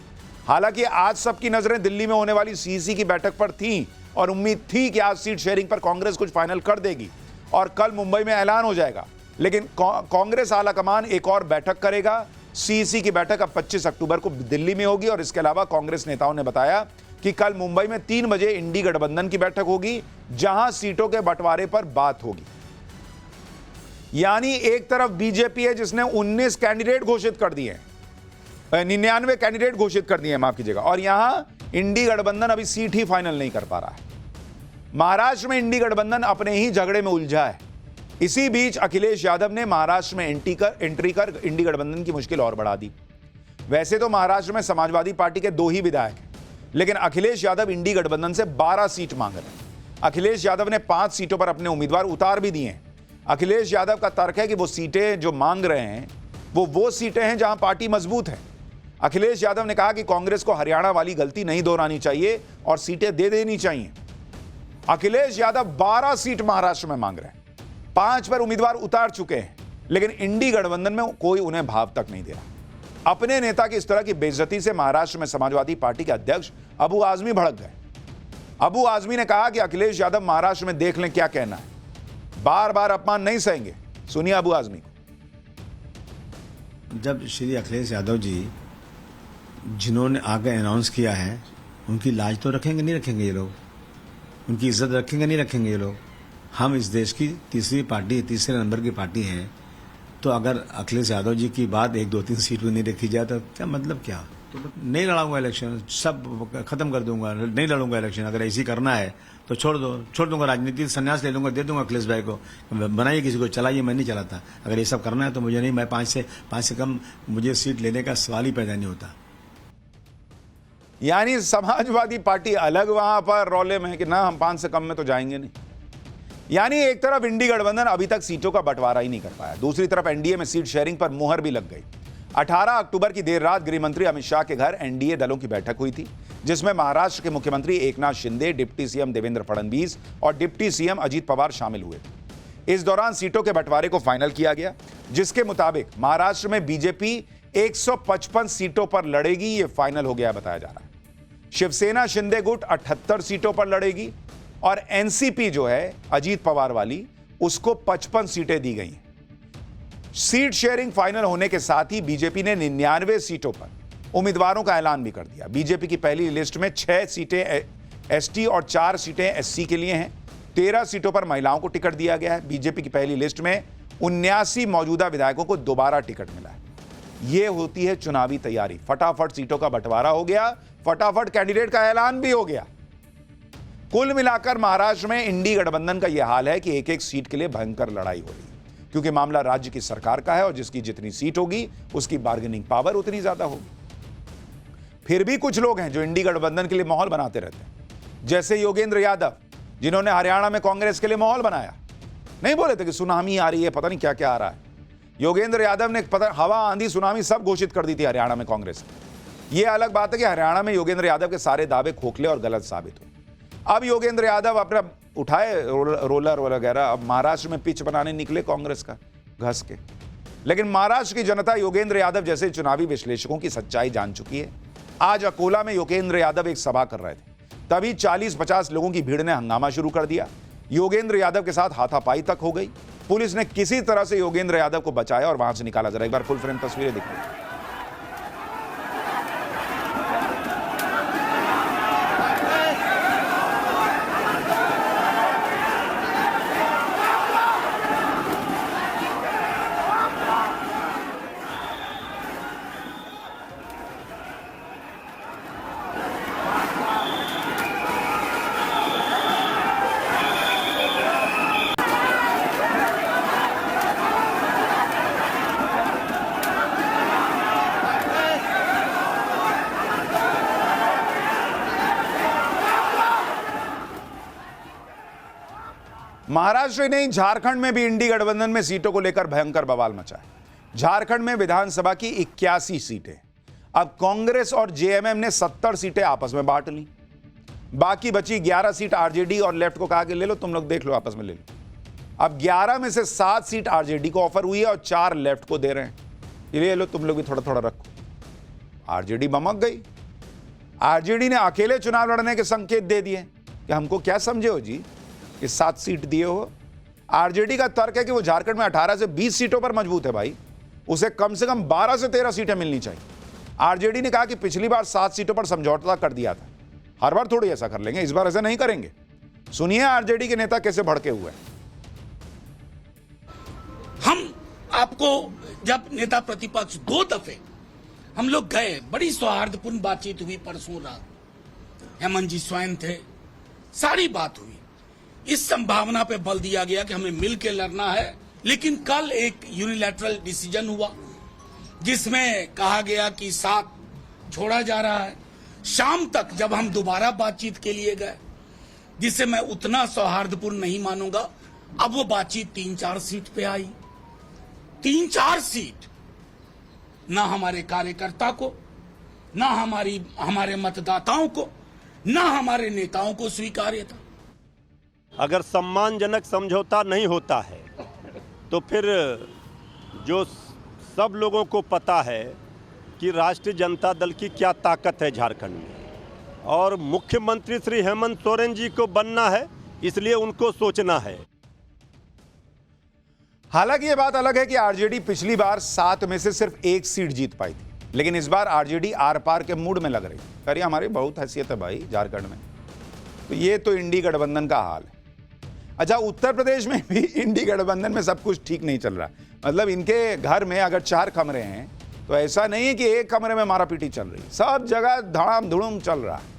हालांकि आज सबकी नजरें दिल्ली में होने वाली सीईसी की बैठक पर थीं और उम्मीद थी कि आज सीट शेयरिंग पर कांग्रेस कुछ फाइनल कर देगी और कल मुंबई में ऐलान हो जाएगा। लेकिन कांग्रेस आलाकमान एक और बैठक करेगा। सीईसी की बैठक अब 25 अक्टूबर को दिल्ली में होगी और इसके अलावा कांग्रेस नेताओं ने बताया कि कल मुंबई में 3 बजे इंडी गठबंधन की बैठक होगी, जहां सीटों के बंटवारे पर बात होगी। यानी एक तरफ बीजेपी है जिसने 19 कैंडिडेट घोषित कर दिए हैं, 99 कैंडिडेट घोषित कर दिए हैं, माफ कीजिएगा, और यहां इंडी गठबंधन अभी सीट ही फाइनल नहीं कर पा रहा है। महाराष्ट्र में इंडी गठबंधन अपने ही झगड़े में उलझा है। इसी बीच अखिलेश यादव ने महाराष्ट्र में एंट्री कर इंडी गठबंधन की मुश्किल और बढ़ा दी। वैसे तो महाराष्ट्र में समाजवादी पार्टी के 2 ही विधायक हैं, लेकिन अखिलेश यादव इंडी गठबंधन से 12 सीट मांग रहे हैं। अखिलेश यादव ने 5 सीटों पर अपने उम्मीदवार उतार भी दिए हैं। अखिलेश यादव का तर्क है कि वो सीटें जो मांग रहे हैं वो सीटें हैं जहां पार्टी मजबूत है। अखिलेश यादव ने कहा कि कांग्रेस को हरियाणा वाली गलती नहीं दोहरानी चाहिए और सीटें दे देनी चाहिए। अखिलेश यादव 12 सीट महाराष्ट्र में मांग रहे हैं, 5 पर उम्मीदवार उतार चुके हैं, लेकिन इंडी गठबंधन में कोई उन्हें भाव तक नहीं दे रहा। अपने नेता की इस तरह की बेइज्जती से महाराष्ट्र में समाजवादी पार्टी के अध्यक्ष अबू आजमी भड़क गए। अबू आजमी ने कहा कि अखिलेश यादव महाराष्ट्र में देख लें क्या कहना है, बार बार अपमान नहीं सहेंगे। सुनिए अबू आजमी को। जब श्री अखिलेश यादव जी जिन्होंने आगे अनाउंस किया है, उनकी लाज तो रखेंगे नहीं रखेंगे ये लोग, उनकी इज्जत रखेंगे नहीं रखेंगे ये लोग। हम इस देश की तीसरे नंबर की पार्टी हैं, तो अगर अखिलेश यादव जी की बात 1, 2, 3 सीट में नहीं रखी जाए तो क्या मतलब क्या? तो नहीं लड़ाऊंगा इलेक्शन, सब खत्म कर दूंगा, नहीं लड़ूंगा इलेक्शन। अगर ऐसी करना है तो छोड़ दूंगा राजनीति, संन्यास ले लूंगा, दे दूंगा अखिलेश भाई को, बनाइए किसी को, चलाइए, मैं नहीं चलाता। अगर ये सब करना है तो मुझे नहीं, मैं 5 से कम मुझे सीट लेने का सवाल ही पैदा नहीं होता। यानी समाजवादी पार्टी अलग वहां पर रौले में कि ना हम 5 से कम में तो जाएंगे नहीं। यानी एक तरफ इंडी गठबंधन अभी तक सीटों का बंटवारा ही नहीं कर पाया, दूसरी तरफ एनडीए में सीट शेयरिंग पर मुहर भी लग गई। 18 अक्टूबर की देर रात गृह मंत्री अमित शाह के घर एनडीए दलों की बैठक हुई थी, जिसमें महाराष्ट्र के मुख्यमंत्री एकनाथ शिंदे, डिप्टी सीएम देवेंद्र फडणवीस और डिप्टी सीएम अजीत पवार शामिल हुए थे। इस दौरान सीटों के बंटवारे को फाइनल किया गया, जिसके मुताबिक महाराष्ट्र में बीजेपी 155 सीटों पर लड़ेगी, यह फाइनल हो गया बताया जा रहा है। शिवसेना शिंदे गुट 78 सीटों पर लड़ेगी और एनसीपी जो है अजीत पवार वाली, उसको 55 सीटें दी गई हैं। सीट शेयरिंग फाइनल होने के साथ ही बीजेपी ने 99 सीटों पर उम्मीदवारों का ऐलान भी कर दिया। बीजेपी की पहली लिस्ट में 6 सीटें एसटी और 4 सीटें एससी के लिए हैं। 13 सीटों पर महिलाओं को टिकट दिया गया है। बीजेपी की पहली लिस्ट में 79 मौजूदा विधायकों को दोबारा टिकट मिला है। यह होती है चुनावी तैयारी। फटाफट सीटों का बंटवारा हो गया, फटाफट कैंडिडेट का ऐलान भी हो गया। कुल मिलाकर महाराष्ट्र में इंडी गठबंधन का यह हाल है कि एक-एक सीट के लिए भयंकर लड़ाई हो रही है, क्योंकि मामला राज्य की सरकार का है और जिसकी जितनी सीट होगी उसकी बार्गेनिंग पावर उतनी ज्यादा होगी। फिर भी कुछ लोग हैं जो इंडी गठबंधन के लिए माहौल बनाते रहते हैं, जैसे योगेंद्र यादव, जिन्होंने हरियाणा में कांग्रेस के लिए माहौल बनाया। नहीं बोले थे कि सुनामी आ रही है, पता नहीं क्या क्या आ रहा है। योगेंद्र यादव ने पता हवा, आंधी, सुनामी सब घोषित कर दी थी हरियाणा में कांग्रेस ने। यह अलग बात है कि हरियाणा में योगेंद्र यादव के सारे दावे खोखले और गलत साबित हुए। अब योगेंद्र यादव अपना उठाए रोलर वगैरह, अब महाराष्ट्र में पिच बनाने निकले कांग्रेस का घस के। लेकिन महाराष्ट्र की जनता योगेंद्र यादव जैसे चुनावी विश्लेषकों की सच्चाई जान चुकी है। आज अकोला में योगेंद्र यादव एक सभा कर रहे थे, तभी 40-50 लोगों की भीड़ ने हंगामा शुरू कर दिया। योगेंद्र यादव के साथ हाथापाई तक हो गई। पुलिस ने किसी तरह से योगेंद्र यादव को बचाया और वहां से निकाला। जरा एक बार फुल फ्रेम तस्वीरें दिखाई। महाराष्ट्र ही नहीं, झारखंड में भी इंडी गठबंधन में सीटों को लेकर भयंकर बवाल मचा है। झारखंड में विधानसभा की 81 सीटें अब कांग्रेस और जेएमएम ने 70 सीटें आपस में बांट ली, बाकी बची 11 सीट आरजेडी और लेफ्ट को कहा कि ले लो, तुम लोग देख लो, आपस में ले लो। अब 11 में से 7 सीट आरजेडी को ऑफर हुई है और 4 लेफ्ट को दे रहे हैं, ये लो तुम लोग भी थोड़ा थोड़ा रखो। आरजेडी बमक गई। आरजेडी ने अकेले चुनाव लड़ने के संकेत दे दिए कि हमको क्या समझे हो जी कि 7 सीट दिए हो। आरजेडी का तर्क है कि वो झारखंड में 18 से 20 सीटों पर मजबूत है भाई, उसे कम से कम 12 से 13 सीटें मिलनी चाहिए। आरजेडी ने कहा कि पिछली बार 7 सीटों पर समझौता कर दिया था, हर बार थोड़ी ऐसा कर लेंगे, इस बार ऐसा नहीं करेंगे। सुनिए आरजेडी के नेता कैसे भड़के हुए हैं। हम आपको जब नेता प्रतिपक्ष 2 दफे हम लोग गए, बड़ी सौहार्दपूर्ण बातचीत हुई। परसों रात हेमंत जी स्वयं थे, सारी बात हुई। इस संभावना पे बल दिया गया कि हमें मिल के लड़ना है। लेकिन कल एक यूनिलैटरल डिसीजन हुआ जिसमें कहा गया कि साथ छोड़ा जा रहा है। शाम तक जब हम दोबारा बातचीत के लिए गए, जिसे मैं उतना सौहार्दपूर्ण नहीं मानूंगा, अब वो बातचीत 3-4 सीट पे आई। 3-4 सीट ना हमारे कार्यकर्ता को, ना हमारे मतदाताओं को, ना हमारे नेताओं को स्वीकार्य था। अगर सम्मानजनक समझौता नहीं होता है तो फिर जो सब लोगों को पता है कि राष्ट्रीय जनता दल की क्या ताकत है झारखंड में, और मुख्यमंत्री श्री हेमंत सोरेन जी को बनना है, इसलिए उनको सोचना है। हालांकि यह बात अलग है कि आरजेडी पिछली बार 7 में से सिर्फ 1 सीट जीत पाई थी, लेकिन इस बार आरजेडी आर पार के मूड में लग रही है। अरे हमारी बहुत हैसियत है भाई झारखंड में, तो ये तो इंडी गठबंधन का हाल है। अच्छा, उत्तर प्रदेश में भी इंडी गठबंधन में सब कुछ ठीक नहीं चल रहा। मतलब इनके घर में अगर 4 कमरे हैं तो ऐसा नहीं है कि एक कमरे में मारापीटी चल रही है, सब जगह धड़ाम धुड़ुम चल रहा है।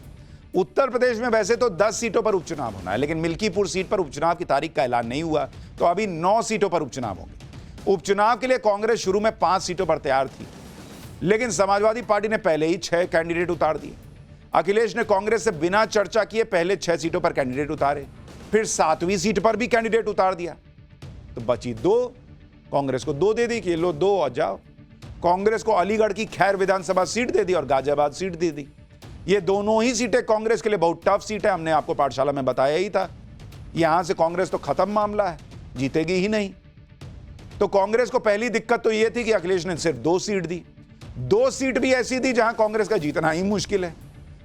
उत्तर प्रदेश में वैसे तो 10 सीटों पर उपचुनाव होना है, लेकिन मिल्कीपुर सीट पर उपचुनाव की तारीख का ऐलान नहीं हुआ, तो अभी 9 सीटों पर उपचुनाव होंगे। उपचुनाव के लिए कांग्रेस शुरू में 5 सीटों पर तैयार थी, लेकिन समाजवादी पार्टी ने पहले ही 6 कैंडिडेट उतार दिए। अखिलेश ने कांग्रेस से बिना चर्चा किए पहले 6 सीटों पर कैंडिडेट उतारे, फिर 7वीं सीट पर भी कैंडिडेट उतार दिया, तो बची 2। कांग्रेस को 2 दे दी कि लो 2 और जाओ। कांग्रेस को अलीगढ़ की खैर विधानसभा सीट दे दी और गाजियाबाद सीट दे दी। ये दोनों ही सीटें कांग्रेस के लिए बहुत टफ सीट है, हमने आपको पाठशाला में बताया ही था। यहां से कांग्रेस तो खत्म मामला है, जीतेगी ही नहीं। तो कांग्रेस को पहली दिक्कत तो यह थी कि अखिलेश ने सिर्फ 2 सीट दी। 2 सीट भी ऐसी दी जहां कांग्रेस का जीतना ही मुश्किल है।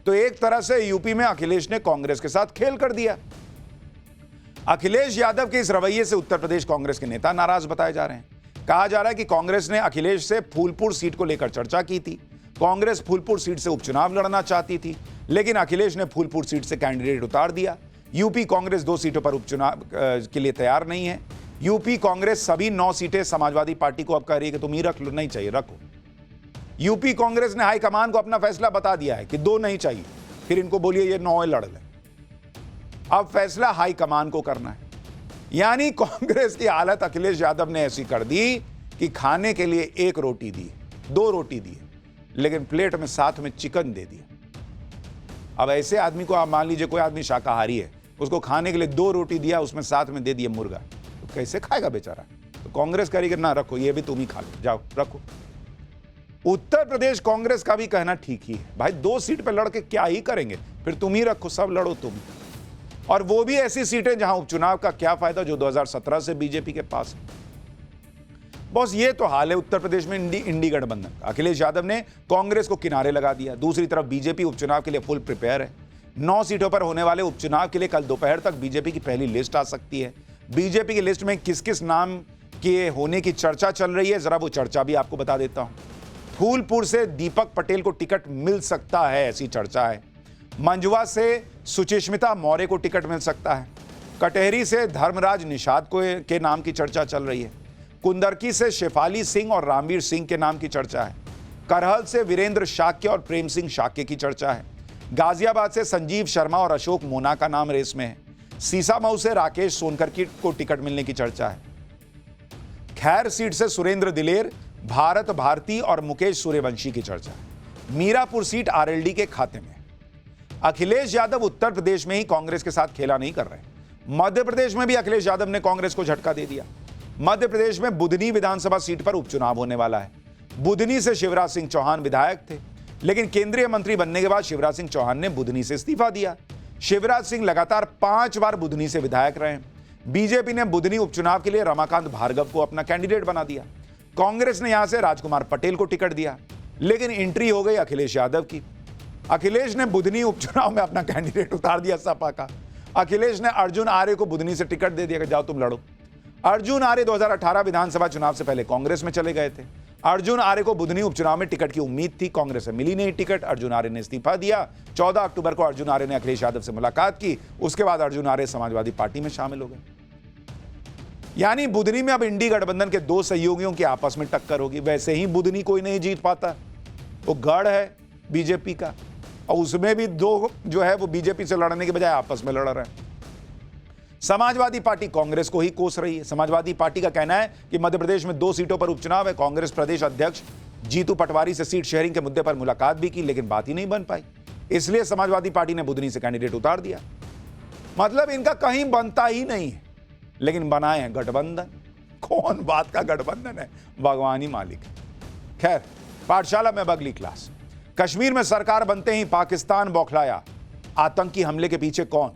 तो एक तरह से यूपी में अखिलेश ने कांग्रेस के साथ खेल कर दिया। अखिलेश यादव के इस रवैये से उत्तर प्रदेश कांग्रेस के नेता नाराज बताए जा रहे हैं। कहा जा रहा है कि कांग्रेस ने अखिलेश से फूलपुर सीट को लेकर चर्चा की थी। कांग्रेस फूलपुर सीट से उपचुनाव लड़ना चाहती थी, लेकिन अखिलेश ने फूलपुर सीट से कैंडिडेट उतार दिया। यूपी कांग्रेस 2 सीटों पर उपचुनाव के लिए तैयार नहीं है। यूपी कांग्रेस सभी 9 सीटें समाजवादी पार्टी को अब कह रही है कि तुम ही रख लो, नहीं चाहिए रखो। यूपी कांग्रेस ने हाईकमान को अपना फैसला बता दिया है कि 2 नहीं चाहिए, फिर इनको बोलिए ये 9 लड़ लें। अब फैसला हाईकमान को करना है। यानी कांग्रेस की हालत अखिलेश यादव ने ऐसी कर दी कि खाने के लिए 1 रोटी दी, 2 रोटी दी, लेकिन प्लेट में साथ में चिकन दे दिया। अब ऐसे आदमी को आप मान लीजिए कोई आदमी शाकाहारी है, उसको खाने के लिए 2 रोटी दिया, उसमें साथ में दे दिया मुर्गा, तो कैसे खाएगा बेचारा। तो कांग्रेस कहेगी ना रखो, ये भी तुम ही खा लो, जाओ रखो। उत्तर प्रदेश कांग्रेस का भी कहना ठीक ही है, भाई 2 सीट पर लड़के क्या ही करेंगे, फिर तुम ही रखो, सब लड़ो तुम। और वो भी ऐसी सीटें जहां उपचुनाव का क्या फायदा जो 2017 से बीजेपी के पास है। बॉस ये तो हाल है उत्तर प्रदेश में इंडी गठबंधन का। अखिलेश यादव ने कांग्रेस को किनारे लगा दिया। दूसरी तरफ बीजेपी उपचुनाव के लिए फुल प्रिपेयर है। 9 सीटों पर होने वाले उपचुनाव के लिए कल दोपहर तक बीजेपी की पहली लिस्ट आ सकती है। बीजेपी की लिस्ट में किस किस नाम के होने की चर्चा चल रही है, जरा वो चर्चा भी आपको बता देता हूं। फूलपुर से दीपक पटेल को टिकट मिल सकता है, ऐसी चर्चा है। मंझवा से सुचिस्मिता मौर्य को टिकट मिल सकता है। कटहरी से धर्मराज निषाद के नाम की चर्चा चल रही है। कुंदरकी से शेफाली सिंह और रामवीर सिंह के नाम की चर्चा है। करहल से वीरेंद्र शाक्य और प्रेम सिंह शाक्य की चर्चा है। गाजियाबाद से संजीव शर्मा और अशोक मोना का नाम रेस में है। सीसामऊ से राकेश सोनकर को टिकट मिलने की चर्चा है। खैर सीट से सुरेंद्र दिलेर, भारत भारती और मुकेश सूर्यवंशी की चर्चा है। मीरापुर सीट आरएलडी के खाते में। अखिलेश यादव उत्तर प्रदेश में ही कांग्रेस के साथ खेला नहीं कर रहे। मध्य प्रदेश में भी अखिलेश यादव ने कांग्रेस को झटका दे दिया। मध्य प्रदेश में बुधनी विधानसभा सीट पर उपचुनाव होने वाला है। बुधनी से शिवराज सिंह चौहान विधायक थे। लेकिन केंद्रीय मंत्री बनने के बाद शिवराज सिंह चौहान ने बुधनी से इस्तीफा दिया। शिवराज सिंह लगातार 5 बार बुधनी से विधायक रहे। बीजेपी ने बुधनी उपचुनाव के लिए रमाकांत भार्गव को अपना कैंडिडेट बना दिया। कांग्रेस ने यहां से राजकुमार पटेल को टिकट दिया, लेकिन एंट्री हो गई अखिलेश यादव की। अखिलेश ने बुधनी उपचुनाव में अपना कैंडिडेट उतार दिया सपा का। अखिलेश ने अर्जुन आर्य को बुधनी से टिकट दे दिया कि जाओ तुम लड़ो। अर्जुन आर्य 2018 विधानसभा चुनाव से पहले कांग्रेस में चले गए थे। अर्जुन आर्य को बुधनी उपचुनाव में टिकट की उम्मीद थी, कांग्रेस से मिली नहीं टिकट। अर्जुन आर्य ने इस्तीफा दिया। 14 अक्टूबर को अर्जुन आर्य ने अखिलेश यादव से मुलाकात की। उसके बाद अर्जुन आर्य समाजवादी पार्टी में शामिल हो गए। यानी बुधनी में अब इंडी गठबंधन के 2 सहयोगियों की आपस में टक्कर होगी। वैसे ही बुधनी कोई नहीं जीत पाता, वो गढ़ है बीजेपी का, और उसमें भी 2 जो है वो बीजेपी से लड़ने के बजाय आपस में लड़ रहे हैं। समाजवादी पार्टी कांग्रेस को ही कोस रही है। समाजवादी पार्टी का कहना है कि मध्य प्रदेश में 2 सीटों पर उपचुनाव है। कांग्रेस प्रदेश अध्यक्ष जीतू पटवारी से सीट शेयरिंग के मुद्दे पर मुलाकात भी की, लेकिन बात ही नहीं बन पाई। इसलिए समाजवादी पार्टी ने बुधनी से कैंडिडेट उतार दिया। मतलब इनका कहीं बनता ही नहीं है, लेकिन बनाए हैं गठबंधन। कौन बात का गठबंधन है, भगवान ही मालिक है। खैर, पाठशाला में अब अगली क्लास। कश्मीर में सरकार बनते ही पाकिस्तान बौखलाया। आतंकी हमले के पीछे कौन?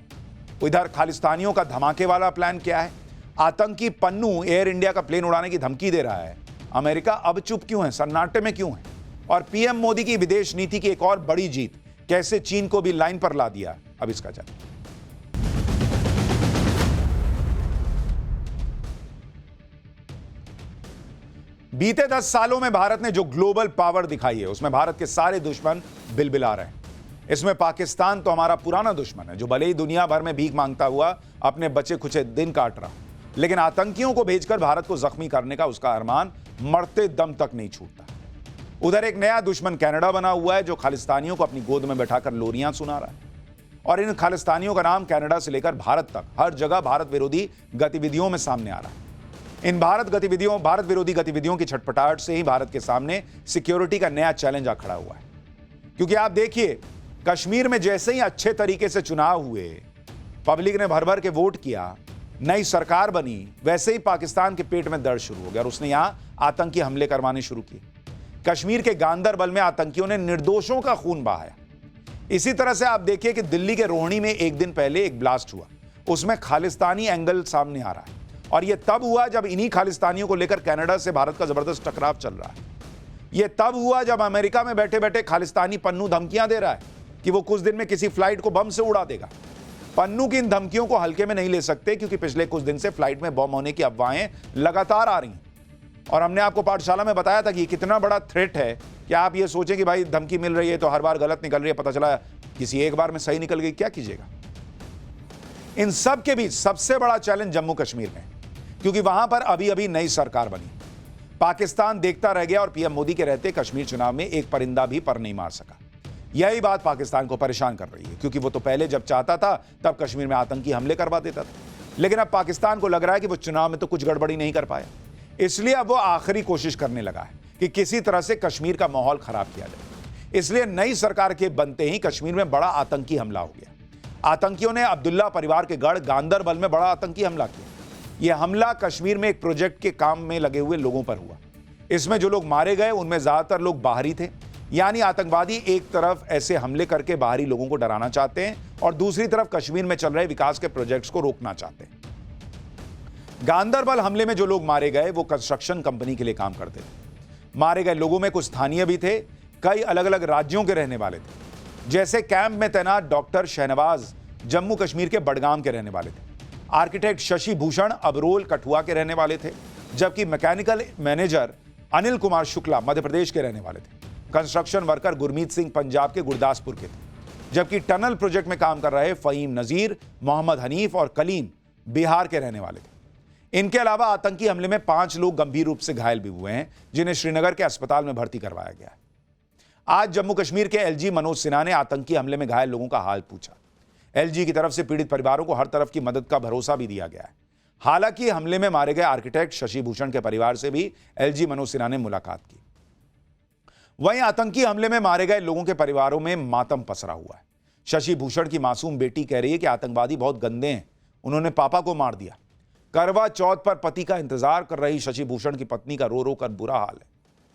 इधर खालिस्तानियों का धमाके वाला प्लान क्या है? आतंकी पन्नू एयर इंडिया का प्लेन उड़ाने की धमकी दे रहा है। अमेरिका अब चुप क्यों है, सन्नाटे में क्यों है? और पीएम मोदी की विदेश नीति की एक और बड़ी जीत, कैसे चीन को भी लाइन पर ला दिया, अब इसका जान। बीते 10 सालों में भारत ने जो ग्लोबल पावर दिखाई है, उसमें भारत के सारे दुश्मन बिलबिला रहे हैं। इसमें पाकिस्तान तो हमारा पुराना दुश्मन है, जो भले ही दुनिया भर में भीख मांगता हुआ अपने बचे खुचे दिन काट रहा, लेकिन आतंकियों को भेजकर भारत को जख्मी करने का उसका अरमान मरते दम तक नहीं छूटता। उधर एक नया दुश्मन कनाडा बना हुआ है, जो खालिस्तानियों को अपनी गोद में बैठाकर लोरियां सुना रहा है। और इन खालिस्तानियों का नाम कनाडा से लेकर भारत तक हर जगह भारत विरोधी गतिविधियों में सामने आ रहा है। इन भारत विरोधी गतिविधियों की छटपटाहट से ही भारत के सामने सिक्योरिटी का नया चैलेंज आ खड़ा हुआ है। क्योंकि आप देखिए, कश्मीर में जैसे ही अच्छे तरीके से चुनाव हुए, पब्लिक ने भर भर के वोट किया, नई सरकार बनी, वैसे ही पाकिस्तान के पेट में दर्द शुरू हो गया और उसने यहां आतंकी हमले करवाने शुरू किए। कश्मीर के गांदरबल में आतंकियों ने निर्दोषों का खून बहाया। इसी तरह से आप देखिए कि दिल्ली के रोहिणी में एक दिन पहले एक ब्लास्ट हुआ, उसमें खालिस्तानी एंगल सामने आ रहा है। और यह तब हुआ जब इन्हीं खालिस्तानियों को लेकर कनाडा से भारत का जबरदस्त टकराव चल रहा है। यह तब हुआ जब अमेरिका में बैठे बैठे खालिस्तानी पन्नू धमकियां दे रहा है कि वो कुछ दिन में किसी फ्लाइट को बम से उड़ा देगा। पन्नू की इन धमकियों को हल्के में नहीं ले सकते, क्योंकि पिछले कुछ दिन से फ्लाइट में बम होने की अफवाहें लगातार आ रही हैं। और हमने आपको पाठशाला में बताया था कि कितना बड़ा थ्रेट है कि आप ये सोचें कि भाई धमकी मिल रही है तो हर बार गलत निकल रही है, पता चला किसी एक बार में सही निकल गई, क्या कीजिएगा। इन सब के बीच सबसे बड़ा चैलेंज जम्मू कश्मीर में, क्योंकि वहां पर अभी अभी नई सरकार बनी। पाकिस्तान देखता रह गया और पीएम मोदी के रहते कश्मीर चुनाव में एक परिंदा भी पर नहीं मार सका। यही बात पाकिस्तान को परेशान कर रही है, क्योंकि वो तो पहले जब चाहता था तब कश्मीर में आतंकी हमले करवा देता था, लेकिन अब पाकिस्तान को लग रहा है कि वो चुनाव में तो कुछ गड़बड़ी नहीं कर पाया। इसलिए अब वो आखिरी कोशिश करने लगा है कि किसी तरह से कश्मीर का माहौल खराब किया जाए। इसलिए नई सरकार के बनते ही कश्मीर में बड़ा आतंकी हमला हो गया। आतंकियों ने अब्दुल्ला परिवार के गढ़ गांदरबल में बड़ा आतंकी हमला किया। यह हमला कश्मीर में एक प्रोजेक्ट के काम में लगे हुए लोगों पर हुआ। इसमें जो लोग मारे गए उनमें ज्यादातर लोग बाहरी थे, यानी आतंकवादी एक तरफ ऐसे हमले करके बाहरी लोगों को डराना चाहते हैं और दूसरी तरफ कश्मीर में चल रहे विकास के प्रोजेक्ट्स को रोकना चाहते हैं। गांदरबल हमले में जो लोग मारे गए वो कंस्ट्रक्शन कंपनी के लिए काम करते थे। मारे गए लोगों में कुछ स्थानीय भी थे, कई अलग अलग राज्यों के रहने वाले थे। जैसे कैंप में तैनात डॉक्टर शहनवाज जम्मू कश्मीर के बडगाम के रहने वाले थे। आर्किटेक्ट शशि भूषण अबरोल कठुआ के रहने वाले थे, जबकि मैकेनिकल मैनेजर अनिल कुमार शुक्ला मध्य प्रदेश के रहने वाले थे। कंस्ट्रक्शन वर्कर गुरमीत सिंह पंजाब के गुरदासपुर के थे, जबकि टनल प्रोजेक्ट में काम कर रहे फहीम नजीर, मोहम्मद हनीफ और कलीम बिहार के रहने वाले थे। इनके अलावा आतंकी हमले में 5 लोग गंभीर रूप से घायल भी हुए हैं, जिन्हें श्रीनगर के अस्पताल में भर्ती करवाया गया है। आज जम्मू कश्मीर के एलजी मनोज सिन्हा ने आतंकी हमले में घायल लोगों का हाल पूछा। एलजी की तरफ से पीड़ित परिवारों को हर तरफ की मदद का भरोसा भी दिया गया है। हालांकि हमले में मारे गए आर्किटेक्ट शशि भूषण के परिवार से भी एलजी मनोज सिन्हा ने मुलाकात की। वहीं आतंकी हमले में मारे गए लोगों के परिवारों में मातम पसरा हुआ है। शशि भूषण की मासूम बेटी कह रही है कि आतंकवादी बहुत गंदे हैं, उन्होंने पापा को मार दिया। करवा चौथ पर पति का इंतजार कर रही शशि भूषण की पत्नी का रो रो कर बुरा हाल है।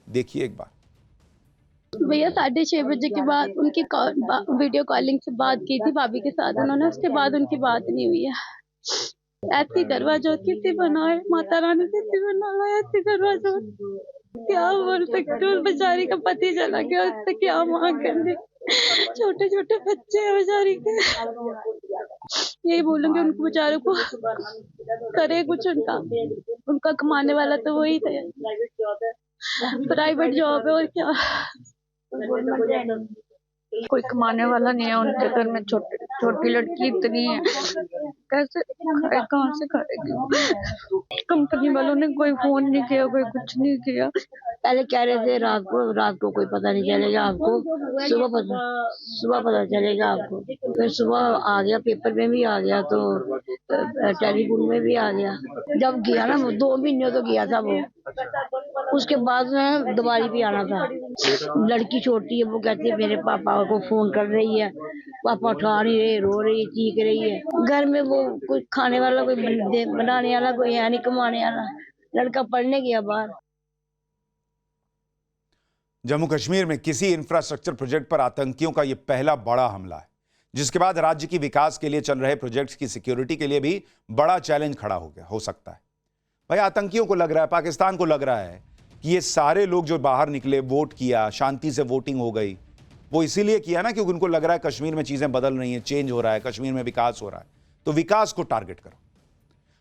देखिए एक बार। भैया 6:30 बजे के बाद उनकी वीडियो कॉलिंग से बात की थी भाभी के साथ उन्होंने, उसके बाद उनकी बात नहीं हुई है। ऐसी करवा चौथ कितनी बनाए, माता रानी कितनी बना, ऐसी करवा चौथ क्या बोल सकते हो। बेचारी का पति चला गया, उससे क्या मांग कर ले, छोटे छोटे बच्चे हैं बेचारी के। यही बोलूंगी उनको बेचारों को करे कुछ, उनका कमाने वाला तो वही था, प्राइवेट जॉब है और क्या, कोई कमाने वाला नहीं है उनके घर में। छोटी लड़की इतनी है, कैसे खाए, कहाँ से खाएगी। कंपनी वालों ने कोई फोन नहीं किया, कोई कुछ नहीं किया। पहले कह रहे थे रात को कोई पता नहीं चलेगा आपको, सुबह पता चलेगा आपको। फिर सुबह आ गया, पेपर में भी आ गया, तो टेलीफोन में भी आ गया। जब गया ना 2 महीने तो गया था वो, उसके बाद में दोबारा भी आना था। लड़की छोटी है, वो कहती है मेरे पापा को फोन कर रही है, पापा उठा नहीं रहे, रो रही है, चीख रही है। घर में वो कोई खाने वाला, कोई बनाने वाला कोई है नहीं, कमाने वाला। लड़का पढ़ने गया बाहर। जम्मू कश्मीर में किसी इंफ्रास्ट्रक्चर प्रोजेक्ट पर आतंकियों का यह पहला बड़ा हमला है, जिसके बाद राज्य की विकास के लिए चल रहे प्रोजेक्ट्स की सिक्योरिटी के लिए भी बड़ा चैलेंज खड़ा हो सकता है। भाई आतंकियों को लग रहा है, पाकिस्तान को लग रहा है कि ये सारे लोग जो बाहर निकले, वोट किया, शांति से वोटिंग हो गई, वो इसीलिए किया ना क्योंकि उनको लग रहा है कश्मीर में चीजें बदल रही हैं, चेंज हो रहा है, कश्मीर में विकास हो रहा है, तो विकास को टारगेट करो।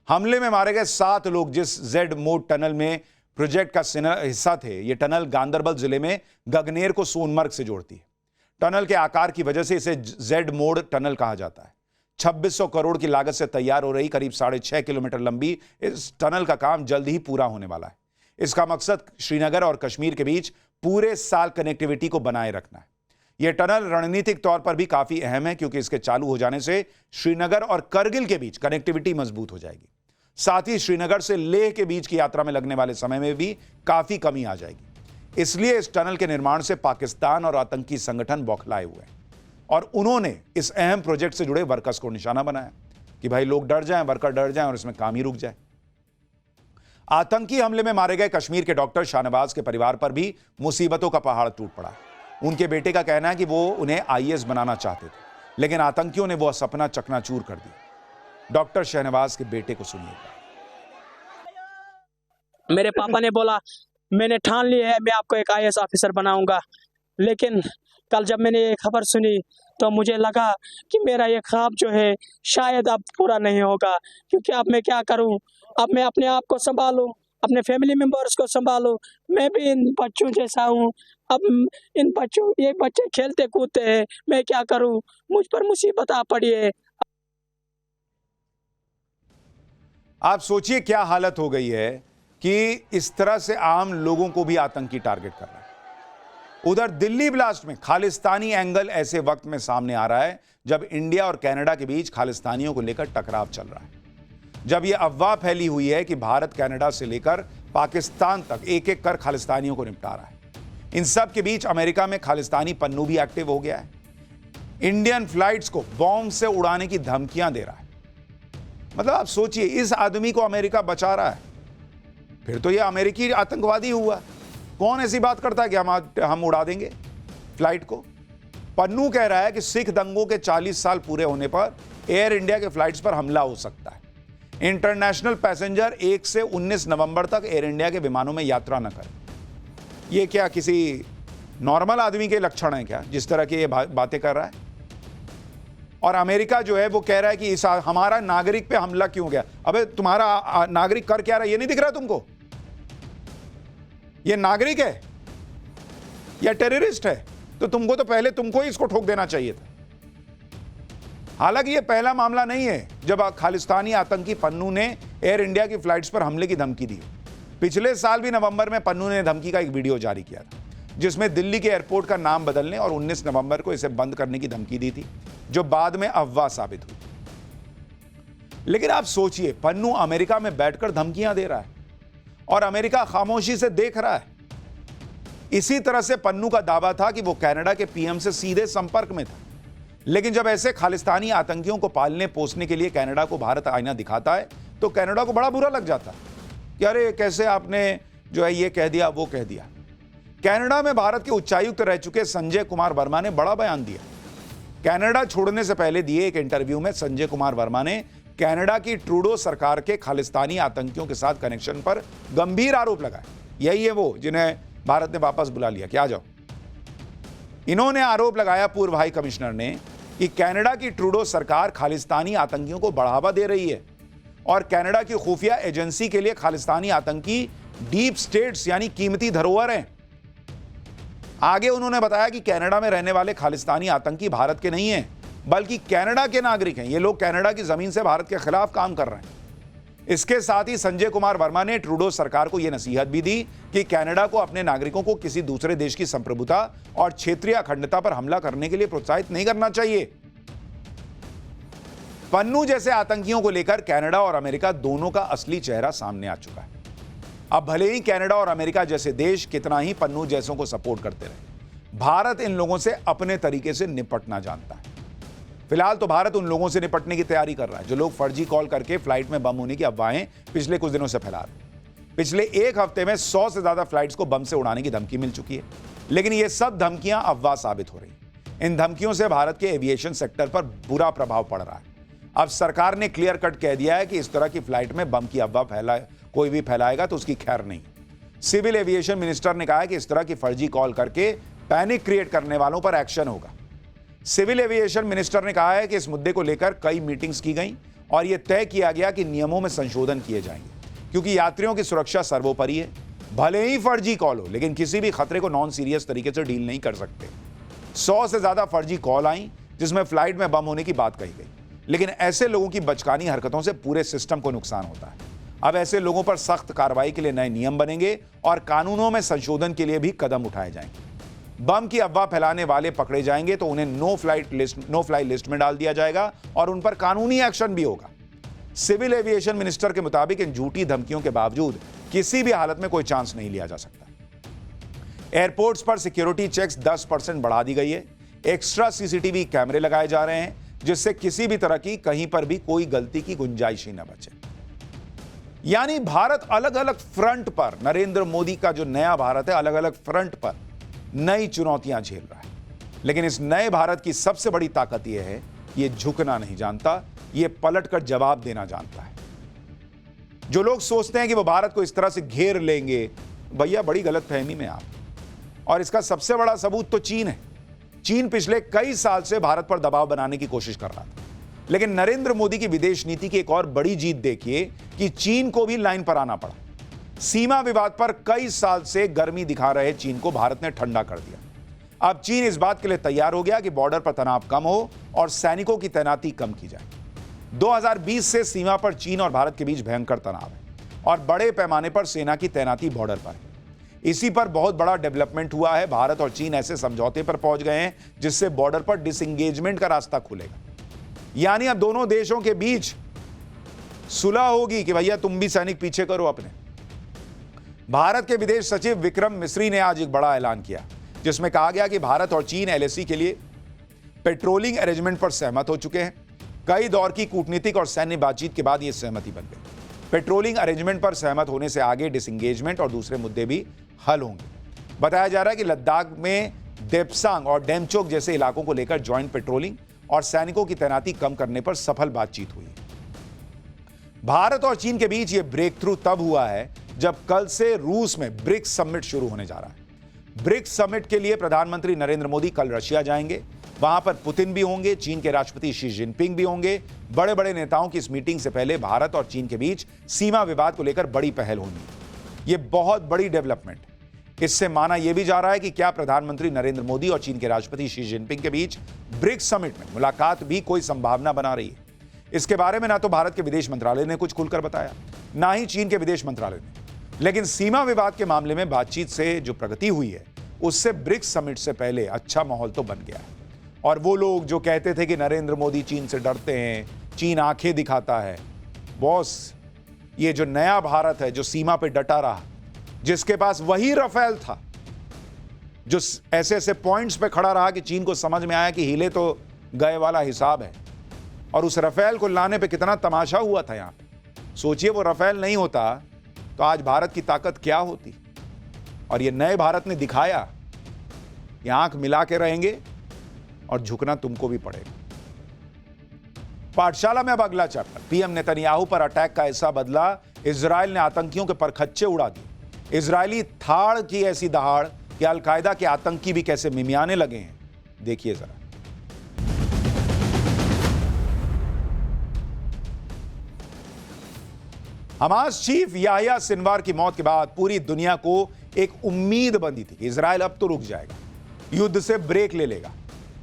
हमले में मारे गए 7 लोग जिस जेड मोड टनल में प्रोजेक्ट का हिस्सा थे। यह टनल गांदरबल जिले में गगनेर को सोनमर्ग से जोड़ती है। टनल के आकार की वजह से इसे जेड मोड टनल कहा जाता है। 2600 करोड़ की लागत से तैयार हो रही करीब 6.5 किलोमीटर लंबी इस टनल का काम जल्द ही पूरा होने वाला है। इसका मकसद श्रीनगर और कश्मीर के बीच पूरे साल कनेक्टिविटी को बनाए रखना है। यह टनल रणनीतिक तौर पर भी काफी अहम है क्योंकि इसके चालू हो जाने से श्रीनगर और करगिल के बीच कनेक्टिविटी मजबूत हो जाएगी। साथ ही श्रीनगर से लेह के बीच की यात्रा में लगने वाले समय में भी काफी कमी आ जाएगी। इसलिए इस टनल के निर्माण से पाकिस्तान और आतंकी संगठन बौखलाए हुए हैं और उन्होंने इस अहम प्रोजेक्ट से जुड़े वर्कर्स को निशाना बनाया कि भाई लोग डर जाएं, वर्कर डर जाएं और इसमें काम ही रुक जाए। आतंकी हमले में मारे गए कश्मीर के डॉक्टर शाहनवाज के परिवार पर भी मुसीबतों का पहाड़ टूट पड़ा। उनके बेटे का कहना है कि वो उन्हें आईएएस बनाना चाहते थे, लेकिन आतंकियों ने वो सपना चकनाचूर कर दिया। डॉक्टर शाहनवाज के बेटे को सुनिएगा। मेरे पापा ने बोला मैंने ठान ली है, मैं आपको एक आईएएस ऑफिसर बनाऊंगा, लेकिन कल जब मैंने ये खबर सुनी तो मुझे लगा कि मेरा ये ख्वाब जो है शायद अब पूरा नहीं होगा, क्योंकि अब मैं क्या करूं, अब मैं अपने आप को संभालूं, अपने फैमिली मेंबर्स को संभालूं। मैं भी इन बच्चों जैसा हूं, अब इन बच्चों, ये बच्चे खेलते कूदते हैं, मैं क्या करूं, मुझ पर मुसीबत आ पड़ी है। आप सोचिए क्या हालत हो गई है कि इस तरह से आम लोगों को भी आतंकी टारगेट कर रहा है। उधर दिल्ली ब्लास्ट में खालिस्तानी एंगल ऐसे वक्त में सामने आ रहा है जब इंडिया और कनाडा के बीच खालिस्तानियों को लेकर टकराव चल रहा है। जब यह अफवाह फैली हुई है कि भारत कनाडा से लेकर पाकिस्तान तक एक एक कर खालिस्तानियों को निपटा रहा है। इन सब के बीच अमेरिका में खालिस्तानी पन्नू भी एक्टिव हो गया है। इंडियन फ्लाइट्स को बॉम्ब से उड़ाने की धमकियां दे रहा है। मतलब आप सोचिए, इस आदमी को अमेरिका बचा रहा है, फिर तो यह अमेरिकी आतंकवादी हुआ। कौन ऐसी बात करता है कि हम उड़ा देंगे फ्लाइट को। पन्नू कह रहा है कि सिख दंगों के 40 साल पूरे होने पर एयर इंडिया के फ्लाइट्स पर हमला हो सकता है। इंटरनेशनल पैसेंजर 1 से 19 नवंबर तक एयर इंडिया के विमानों में यात्रा न करें। यह क्या किसी नॉर्मल आदमी के लक्षण है क्या, जिस तरह की ये बातें कर रहा है। और अमेरिका जो है वो कह रहा है कि हमारा नागरिक पे हमला क्यों गया। अबे तुम्हारा नागरिक कर क्या रहा है, ये नहीं दिख रहा तुमको? ये नागरिक है या टेररिस्ट है? तो तुमको तो पहले तुमको ही इसको ठोक देना चाहिए था। हालांकि ये पहला मामला नहीं है जब खालिस्तानी आतंकी पन्नू ने एयर इंडिया की फ्लाइट्स पर हमले की धमकी दी। पिछले साल भी नवंबर में पन्नू ने धमकी का एक वीडियो जारी किया था जिसमें दिल्ली के एयरपोर्ट का नाम बदलने और 19 नवंबर को इसे बंद करने की धमकी दी थी, जो बाद में अफवाह साबित हुई। लेकिन आप सोचिए, पन्नू अमेरिका में बैठकर धमकियां दे रहा है और अमेरिका खामोशी से देख रहा है। इसी तरह से पन्नू का दावा था कि वो कनाडा के पीएम से सीधे संपर्क में था, लेकिन जब ऐसे खालिस्तानी आतंकियों को पालने पोसने के लिए कनाडा को भारत आईना दिखाता है तो कनाडा को बड़ा बुरा लग जाता है कि अरे कैसे आपने जो है ये कह दिया वो कह दिया। कनाडा में भारत के उच्चायुक्त रह चुके संजय कुमार वर्मा ने बड़ा बयान दिया। कनाडा छोड़ने से पहले दिए एक इंटरव्यू में संजय कुमार वर्मा ने कनाडा की ट्रूडो सरकार के खालिस्तानी आतंकियों के साथ कनेक्शन पर गंभीर आरोप लगाए। यही है वो जिन्हें भारत ने वापस बुला लिया। क्या जाओ, इन्होंने आरोप लगाया पूर्व हाई कमिश्नर ने कि कनाडा की ट्रूडो सरकार खालिस्तानी आतंकियों को बढ़ावा दे रही है और कनाडा की खुफिया एजेंसी के लिए खालिस्तानी आतंकी डीप स्टेट्स यानी कीमती धरोहर हैं। आगे उन्होंने बताया कि कनाडा में रहने वाले खालिस्तानी आतंकी भारत के नहीं हैं, बल्कि कनाडा के नागरिक हैं। ये लोग कनाडा की जमीन से भारत के खिलाफ काम कर रहे हैं। इसके साथ ही संजय कुमार वर्मा ने ट्रूडो सरकार को यह नसीहत भी दी कि कनाडा को अपने नागरिकों को किसी दूसरे देश की संप्रभुता और क्षेत्रीय अखंडता पर हमला करने के लिए प्रोत्साहित नहीं करना चाहिए। पन्नू जैसे आतंकियों को लेकर कनाडा और अमेरिका दोनों का असली चेहरा सामने आ चुका है। अब भले ही कनाडा और अमेरिका जैसे देश कितना ही पन्नू जैसों को सपोर्ट करते रहे, भारत इन लोगों से अपने तरीके से निपटना जानता है। फिलहाल तो भारत उन लोगों से निपटने की तैयारी कर रहा है जो लोग फर्जी कॉल करके फ्लाइट में बम होने की अफवाहें पिछले कुछ दिनों से फैला रहे। पिछले एक हफ्ते में 100 से ज्यादा फ्लाइट्स को बम से उड़ाने की धमकी मिल चुकी है, लेकिन ये सब धमकियां अफवाह साबित हो रही हैं। इन धमकियों से भारत के एविएशन सेक्टर पर बुरा प्रभाव पड़ रहा है। अब सरकार ने क्लियर कट कह दिया है कि इस तरह की फ्लाइट में बम की अफवाह कोई भी फैलाएगा तो उसकी खैर नहीं। सिविल एविएशन मिनिस्टर ने कहा है कि इस तरह की फर्जी कॉल करके पैनिक क्रिएट करने वालों पर एक्शन होगा। सिविल एविएशन मिनिस्टर ने कहा है कि इस मुद्दे को लेकर कई मीटिंग्स की गई और यह तय किया गया कि नियमों में संशोधन किए जाएंगे, क्योंकि यात्रियों की सुरक्षा सर्वोपरि है। भले ही फर्जी कॉल हो, लेकिन किसी भी खतरे को नॉन सीरियस तरीके से डील नहीं कर सकते। 100 से ज्यादा फर्जी कॉल आई जिसमें फ्लाइट में बम होने की बात कही गई, लेकिन ऐसे लोगों की बचकानी हरकतों से पूरे सिस्टम को नुकसान होता है। अब ऐसे लोगों पर सख्त कार्रवाई के लिए नए नियम बनेंगे और कानूनों में संशोधन के लिए भी कदम उठाए जाएंगे। बम की अफवाह फैलाने वाले पकड़े जाएंगे तो उन्हें नो फ्लाई लिस्ट में डाल दिया जाएगा और उन पर कानूनी एक्शन भी होगा। सिविल एविएशन मिनिस्टर के मुताबिक इन झूठी धमकियों के बावजूद किसी भी हालत में कोई चांस नहीं लिया जा सकता। एयरपोर्ट्स पर सिक्योरिटी चेक्स 10% बढ़ा दी गई है। एक्स्ट्रा सीसीटीवी कैमरे लगाए जा रहे हैं जिससे किसी भी तरह की कहीं पर भी कोई गलती की गुंजाइश ही न बचे। यानी भारत अलग अलग फ्रंट पर, नरेंद्र मोदी का जो नया भारत है, अलग अलग फ्रंट पर नई चुनौतियां झेल रहा है। लेकिन इस नए भारत की सबसे बड़ी ताकत यह है, ये झुकना नहीं जानता, ये पलटकर जवाब देना जानता है। जो लोग सोचते हैं कि वो भारत को इस तरह से घेर लेंगे, भैया बड़ी गलतफहमी में आप। और इसका सबसे बड़ा सबूत तो चीन है। चीन पिछले कई साल से भारत पर दबाव बनाने की कोशिश कर रहा था, लेकिन नरेंद्र मोदी की विदेश नीति की एक और बड़ी जीत देखिए कि चीन को भी लाइन पर आना पड़ा। सीमा विवाद पर कई साल से गर्मी दिखा रहे चीन को भारत ने ठंडा कर दिया। अब चीन इस बात के लिए तैयार हो गया कि बॉर्डर पर तनाव कम हो और सैनिकों की तैनाती कम की जाए। 2020 से सीमा पर चीन और भारत के बीच भयंकर तनाव है और बड़े पैमाने पर सेना की तैनाती बॉर्डर पर है। इसी पर बहुत बड़ा डेवलपमेंट हुआ है। भारत और चीन ऐसे समझौते पर पहुंच गए हैं जिससे बॉर्डर पर डिसएंगेजमेंट का रास्ता खुलेगा। यानी अब दोनों देशों के बीच सुलह होगी कि भैया तुम भी सैनिक पीछे करो अपने। भारत के विदेश सचिव विक्रम मिस्री ने आज एक बड़ा ऐलान किया जिसमें कहा गया कि भारत और चीन एलएसी के लिए पेट्रोलिंग अरेंजमेंट पर सहमत हो चुके हैं। कई दौर की कूटनीतिक और सैन्य बातचीत के बाद यह सहमति बन गई। पेट्रोलिंग अरेंजमेंट पर सहमत होने से आगे डिसएंगेजमेंट और दूसरे मुद्दे भी हल होंगे। बताया जा रहा है कि लद्दाख में देप्सांग और डेमचोक जैसे इलाकों को लेकर ज्वाइंट पेट्रोलिंग और सैनिकों की तैनाती कम करने पर सफल बातचीत हुई। भारत और चीन के बीच यह ब्रेक थ्रू तब हुआ है जब कल से रूस में ब्रिक्स समिट शुरू होने जा रहा है। ब्रिक्स समिट के लिए प्रधानमंत्री नरेंद्र मोदी कल रशिया जाएंगे। वहां पर पुतिन भी होंगे, चीन के राष्ट्रपति शी जिनपिंग भी होंगे। बड़े बड़े नेताओं की इस मीटिंग से पहले भारत और चीन के बीच सीमा विवाद को लेकर बड़ी पहल होनी। यह बहुत बड़ी डेवलपमेंट। इससे माना यह भी जा रहा है कि क्या प्रधानमंत्री नरेंद्र मोदी और चीन के राष्ट्रपति शी जिनपिंग के बीच ब्रिक्स समिट में मुलाकात भी कोई संभावना बना रही है। इसके बारे में ना तो भारत के विदेश मंत्रालय ने कुछ खुलकर बताया, ना ही चीन के विदेश मंत्रालय ने। लेकिन सीमा विवाद के मामले में बातचीत से जो प्रगति हुई है उससे ब्रिक्स समिट से पहले अच्छा माहौल तो बन गया है। और वो लोग जो कहते थे कि नरेंद्र मोदी चीन से डरते हैं, चीन आंखें दिखाता है, बॉस ये जो नया भारत है जो सीमा पे डटा रहा, जिसके पास वही रफेल था, जो ऐसे ऐसे पॉइंट्स पे खड़ा रहा कि चीन को समझ में आया कि हिले तो गए वाला हिसाब है, और उस रफेल को लाने पे कितना तमाशा हुआ था यहाँ पे। सोचिए वो रफेल नहीं होता तो आज भारत की ताकत क्या होती। और ये नए भारत ने दिखाया कि आंख मिला के रहेंगे और झुकना तुमको भी पड़ेगा। पाठशाला में अब अगला चैप्टर। पीएम नेतन्याहू पर अटैक का ऐसा बदला, इजराइल ने आतंकियों के परखच्चे उड़ा दिए। इजरायली थाड़ की ऐसी दहाड़ कि अलकायदा के आतंकी भी कैसे मिमियाने लगे हैं, देखिए जरा। हमास चीफ याह्या सिनवार की मौत के बाद पूरी दुनिया को एक उम्मीद बंधी थी कि इजराइल अब तो रुक जाएगा, युद्ध से ब्रेक ले लेगा,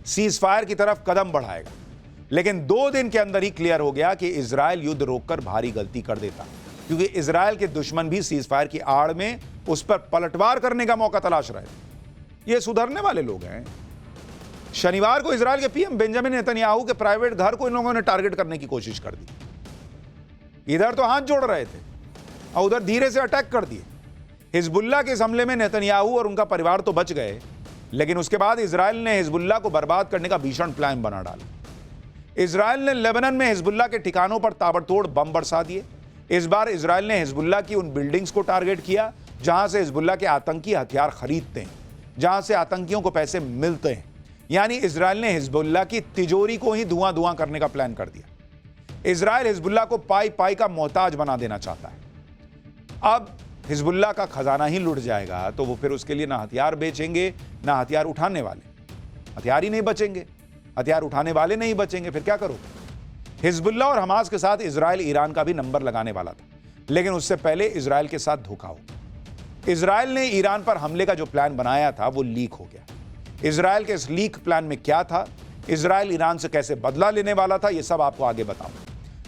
सीज फायर की तरफ कदम बढ़ाएगा। लेकिन 2 दिन के अंदर ही क्लियर हो गया कि इजराइल युद्ध रोककर भारी गलती कर देता, क्योंकि इजराइल के दुश्मन भी सीज फायर की आड़ में उस पर पलटवार करने का मौका तलाश रहे थे। ये सुधरने वाले लोग हैं। शनिवार को इजराइल के पीएम बेंजामिन नेतन्याहू के प्राइवेट घर को इन लोगों ने टारगेट करने की कोशिश कर दी। इधर तो हाथ जोड़ रहे थे और उधर धीरे से अटैक कर दिए। हिजबुल्लाह के इस हमले में नेतन्याहू और उनका परिवार तो बच गए, लेकिन उसके बाद इजराइल ने हिजबुल्लाह को बर्बाद करने का भीषण प्लान बना डाला। इजराइल ने लेबनान में हिजबुल्लाह के ठिकानों पर ताबड़तोड़ बम बरसा दिए। इस बार इजराइल ने हिजबुल्लाह की उन बिल्डिंग्स को टारगेट किया जहां से हिजबुल्लाह के आतंकी हथियार खरीदते हैं, जहां से आतंकियों को पैसे मिलते हैं। यानी इजराइल ने हिजबुल्लाह की तिजोरी को ही धुआं धुआं करने का प्लान कर दिया। इजराइल हिजबुल्लाह को पाई पाई का मोहताज बना देना चाहता है। अब हिजबुल्लाह का खजाना ही लुट जाएगा तो वो फिर उसके लिए ना हथियार बेचेंगे, ना हथियार उठाने वाले। हथियार ही नहीं बचेंगे, हथियार उठाने वाले नहीं बचेंगे, फिर क्या करोगे? हिजबुल्लाह और हमास के साथ इजराइल ईरान का भी नंबर लगाने वाला था, लेकिन उससे पहले इजराइल के साथ धोखा हो गया। इजराइल ने ईरान पर हमले का जो प्लान बनाया था वो लीक हो गया। इजराइल के इस लीक प्लान में क्या था, इजराइल ईरान से कैसे बदला लेने वाला था, ये सब आपको आगे बताऊंगा।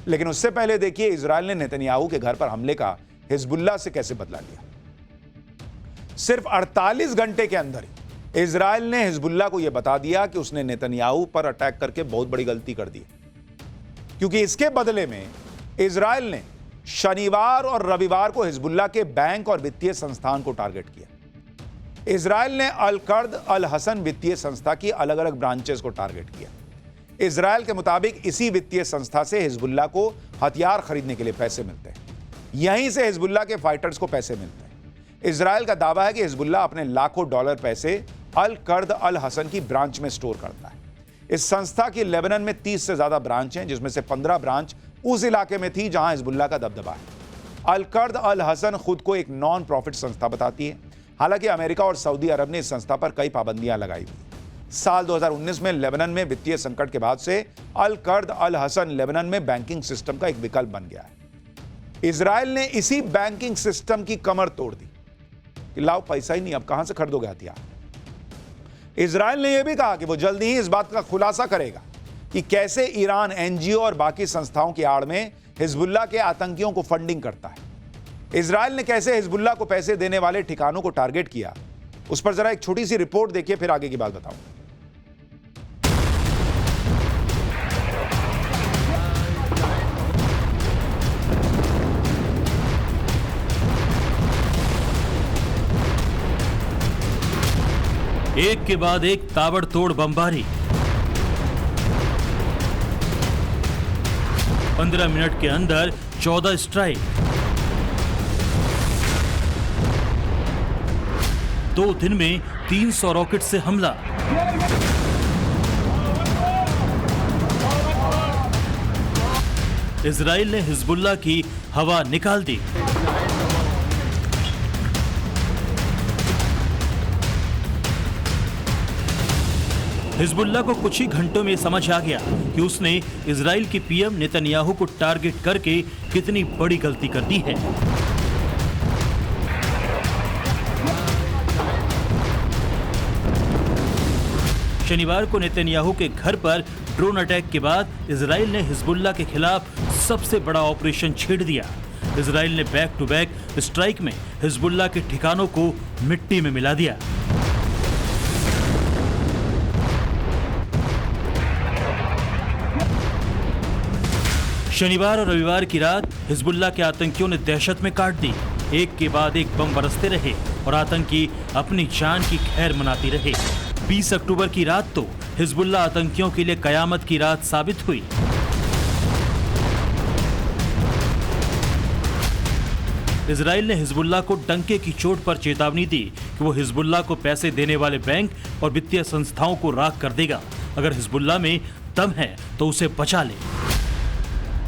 लेकिन उससे पहले देखिए इजराइल ने नेतन्याहू के घर पर हमले का हिजबुल्लाह से कैसे बदला लिया। सिर्फ 48 घंटे के अंदर ही इजराइल ने हिजबुल्लाह को यह बता दिया कि उसने नेतन्याहू पर अटैक करके बहुत बड़ी गलती कर दी, क्योंकि इसके बदले में इजराइल ने शनिवार और रविवार को हिजबुल्लाह के बैंक और वित्तीय संस्थान को टारगेट किया। इजराइल ने अल कर्द अल हसन वित्तीय संस्था की अलग अलग ब्रांचेस को टारगेट किया। इजराइल के मुताबिक इसी वित्तीय संस्था से हिजबुल्लाह को हथियार खरीदने के लिए पैसे मिलते हैं, यहीं से हिजबुल्लाह के फाइटर्स को पैसे मिलते हैं। इजराइल का दावा है कि हिजबुल्लाह अपने लाखों डॉलर पैसे अल कर्द अल हसन की ब्रांच में स्टोर करता है। इस संस्था की लेबनान में 30 से ज्यादा ब्रांच हैं, जिसमें से 15 ब्रांच उस इलाके में थी जहां हिजबुल्लाह का दबदबा है। अल कर्द अल हसन खुद को एक नॉन प्रॉफिट संस्था बताती है। हालांकि अमेरिका और सऊदी अरब ने इस संस्था पर कई पाबंदियां लगाई हुई। साल 2019 में लेबनान में वित्तीय संकट के बाद से अल कर्द अल हसन लेबनान में बैंकिंग सिस्टम का एक विकल्प बन गया है। इजराइल ने इसी बैंकिंग सिस्टम की कमर तोड़ दी कि लाओ पैसा ही नहीं, अब कहां से खरीदोगे हथियार। इजराइल ने यह भी कहा कि वो जल्दी ही इस बात का खुलासा करेगा कि कैसे ईरान एनजीओ और बाकी संस्थाओं की आड़ में हिजबुल्लाह के आतंकियों को फंडिंग करता है। इजराइल ने कैसे हिजबुल्लाह को पैसे देने वाले ठिकानों को टारगेट किया, उस पर जरा एक छोटी सी रिपोर्ट देखिए, फिर आगे की बात बताऊंगा। एक के बाद एक ताबड़तोड़ बमबारी। 15 मिनट के अंदर 14 स्ट्राइक। 2 दिन में 300 रॉकेट से हमला। इजराइल ने हिजबुल्लाह की हवा निकाल दी। हिजबुल्लाह को कुछ ही घंटों में समझ आ गया कि उसने इजराइल के पीएम नेतन्याहू को टारगेट करके कितनी बड़ी गलती कर दी है। शनिवार को नेतन्याहू के घर पर ड्रोन अटैक के बाद इजराइल ने हिजबुल्लाह के खिलाफ सबसे बड़ा ऑपरेशन छेड़ दिया। इजराइल ने बैक टू बैक स्ट्राइक में हिजबुल्लाह के ठिकानों को मिट्टी में मिला दिया। शनिवार और रविवार की रात हिजबुल्लाह के आतंकियों ने दहशत में काट दी। एक के बाद एक बम बरसते रहे और आतंकी अपनी जान की खैर मनाते रहे। 20 अक्टूबर की रात तो हिजबुल्लाह आतंकियों के लिए कयामत की रात साबित हुई। इजराइल ने हिजबुल्लाह को डंके की चोट पर चेतावनी दी कि वो हिजबुल्लाह को पैसे देने वाले बैंक और वित्तीय संस्थाओं को राख कर देगा। अगर हिजबुल्लाह में दम है तो उसे बचा ले।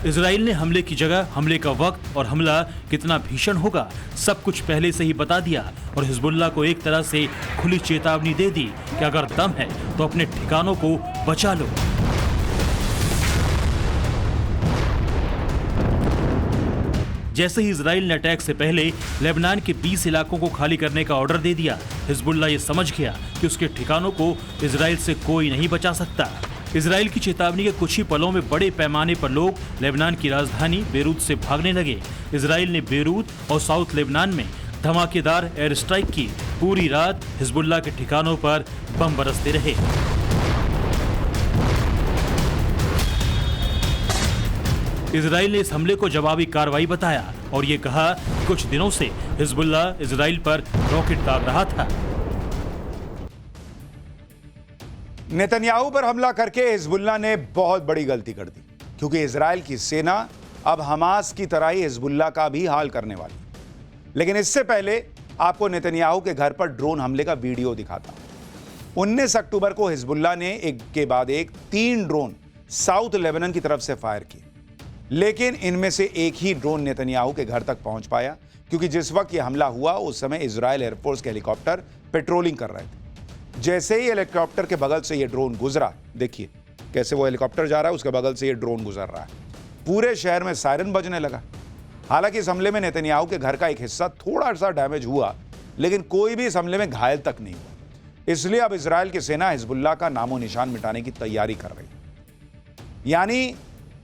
इजराइल ने हमले की जगह, हमले का वक्त और हमला कितना भीषण होगा सब कुछ पहले से ही बता दिया और हिजबुल्लाह को एक तरह से खुली चेतावनी दे दी कि अगर दम है तो अपने ठिकानों को बचा लो। जैसे ही इजराइल ने अटैक से पहले लेबनान के 20 इलाकों को खाली करने का ऑर्डर दे दिया, हिजबुल्लाह ये समझ गया कि उसके ठिकानों को इजराइल से कोई नहीं बचा सकता। इजराइल की चेतावनी के कुछ ही पलों में बड़े पैमाने पर लोग लेबनान की राजधानी बेरूत से भागने लगे। इजराइल ने बेरूत और साउथ लेबनान में धमाकेदार एयर स्ट्राइक की। पूरी रात हिजबुल्लाह के ठिकानों पर बम बरसते रहे। इजराइल ने इस हमले को जवाबी कार्रवाई बताया और ये कहा कि कुछ दिनों से हिजबुल्लाह इजराइल पर रॉकेट दाग रहा था। नेतन्याहू पर हमला करके हिजबुल्लाह ने बहुत बड़ी गलती कर दी, क्योंकि इजराइल की सेना अब हमास की तरह ही हिजबुल्लाह का भी हाल करने वाली। लेकिन इससे पहले आपको नेतन्याहू के घर पर ड्रोन हमले का वीडियो दिखाता हूं। 19 अक्टूबर को हिजबुल्लाह ने एक के बाद एक 3 ड्रोन साउथ लेबनान की तरफ से फायर किए, लेकिन इनमें से एक ही ड्रोन नेतन्याहू के घर तक पहुंच पाया, क्योंकि जिस वक्त यह हमला हुआ उस समय इजरायल एयरफोर्स के हेलीकॉप्टर पेट्रोलिंग कर रहे थे। जैसे ही हेलीकॉप्टर के बगल से यह ड्रोन गुजरा, देखिए कैसे वो हेलीकॉप्टर जा रहा है, उसके बगल से यह ड्रोन गुजर रहा है, पूरे शहर में सायरन बजने लगा। हालांकि इस हमले में नेतन्याहू के घर का एक हिस्सा थोड़ा सा डैमेज हुआ, लेकिन कोई भी इस हमले में घायल तक नहीं हुआ। इसलिए अब इजराइल की सेना हिजबुल्लाह का नामो निशान मिटाने की तैयारी कर रही है। यानी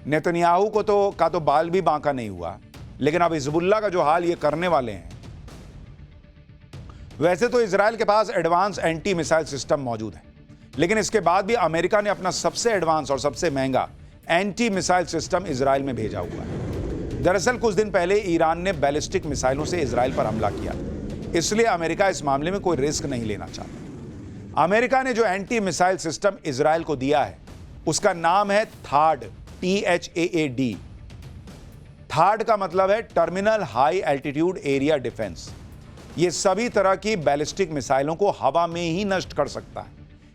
नेतन्याहू को तो बाल भी बांका नहीं हुआ, लेकिन अब हिजबुल्लाह का जो हाल ये करने वाले हैं। वैसे तो इजराइल के पास एडवांस एंटी मिसाइल सिस्टम मौजूद है, लेकिन इसके बाद भी अमेरिका ने अपना सबसे एडवांस और सबसे महंगा एंटी मिसाइल सिस्टम इजराइल में भेजा हुआ है। दरअसल कुछ दिन पहले ईरान ने बैलिस्टिक मिसाइलों से इजराइल पर हमला किया, इसलिए अमेरिका इस मामले में कोई रिस्क नहीं लेना चाहता। अमेरिका ने जो एंटी मिसाइल सिस्टम इजराइल को दिया है उसका नाम है थाड, THAAD। थाड का मतलब है terminal high altitude area defence. ये सभी तरह की बैलिस्टिक मिसाइलों को हवा में ही नष्ट कर सकता है।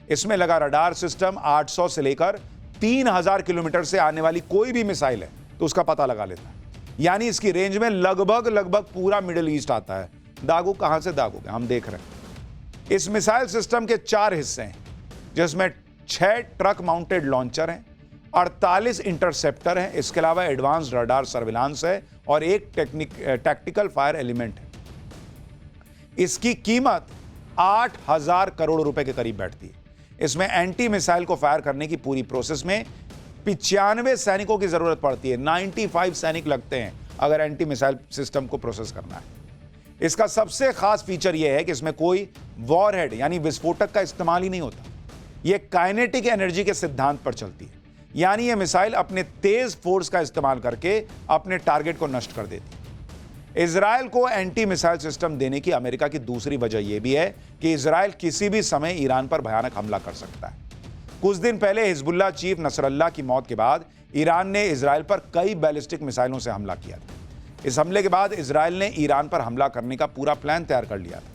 इसमें लगा रडार सिस्टम 800 से लेकर 3000 किलोमीटर से आने वाली कोई भी मिसाइल है तो उसका पता लगा लेता है। यानी इसकी रेंज में लगभग पूरा मिडिल ईस्ट आता है। दागो कहां से दागोगे, हम देख रहे हैं। इस मिसाइल सिस्टम के 4 हिस्से हैं, जिसमें 6 ट्रक माउंटेड लॉन्चर हैं, 48 इंटरसेप्टर हैं, इसके अलावा एडवांस रडार सर्विलांस है और एक टैक्टिकल फायर एलिमेंट है। इसकी कीमत 8000 करोड़ रुपए के करीब बैठती है। इसमें एंटी मिसाइल को फायर करने की पूरी प्रोसेस में 95 सैनिकों की जरूरत पड़ती है। 95 सैनिक लगते हैं अगर एंटी मिसाइल सिस्टम को प्रोसेस करना है। इसका सबसे खास फीचर यह है कि इसमें कोई वॉरहेड यानी विस्फोटक का इस्तेमाल ही नहीं होता। यह काइनेटिक एनर्जी के सिद्धांत पर चलती है, यानी यह मिसाइल अपने तेज फोर्स का इस्तेमाल करके अपने टारगेट को नष्ट कर देती है। इजराइल को एंटी मिसाइल सिस्टम देने की अमेरिका की दूसरी वजह यह भी है कि इजराइल किसी भी समय ईरान पर भयानक हमला कर सकता है। कुछ दिन पहले हिजबुल्लाह चीफ नसरल्लाह की मौत के बाद ईरान ने इजराइल पर कई बैलिस्टिक मिसाइलों से हमला किया था। इस हमले के बाद इजराइल ने ईरान पर हमला करने का पूरा प्लान तैयार कर लिया था।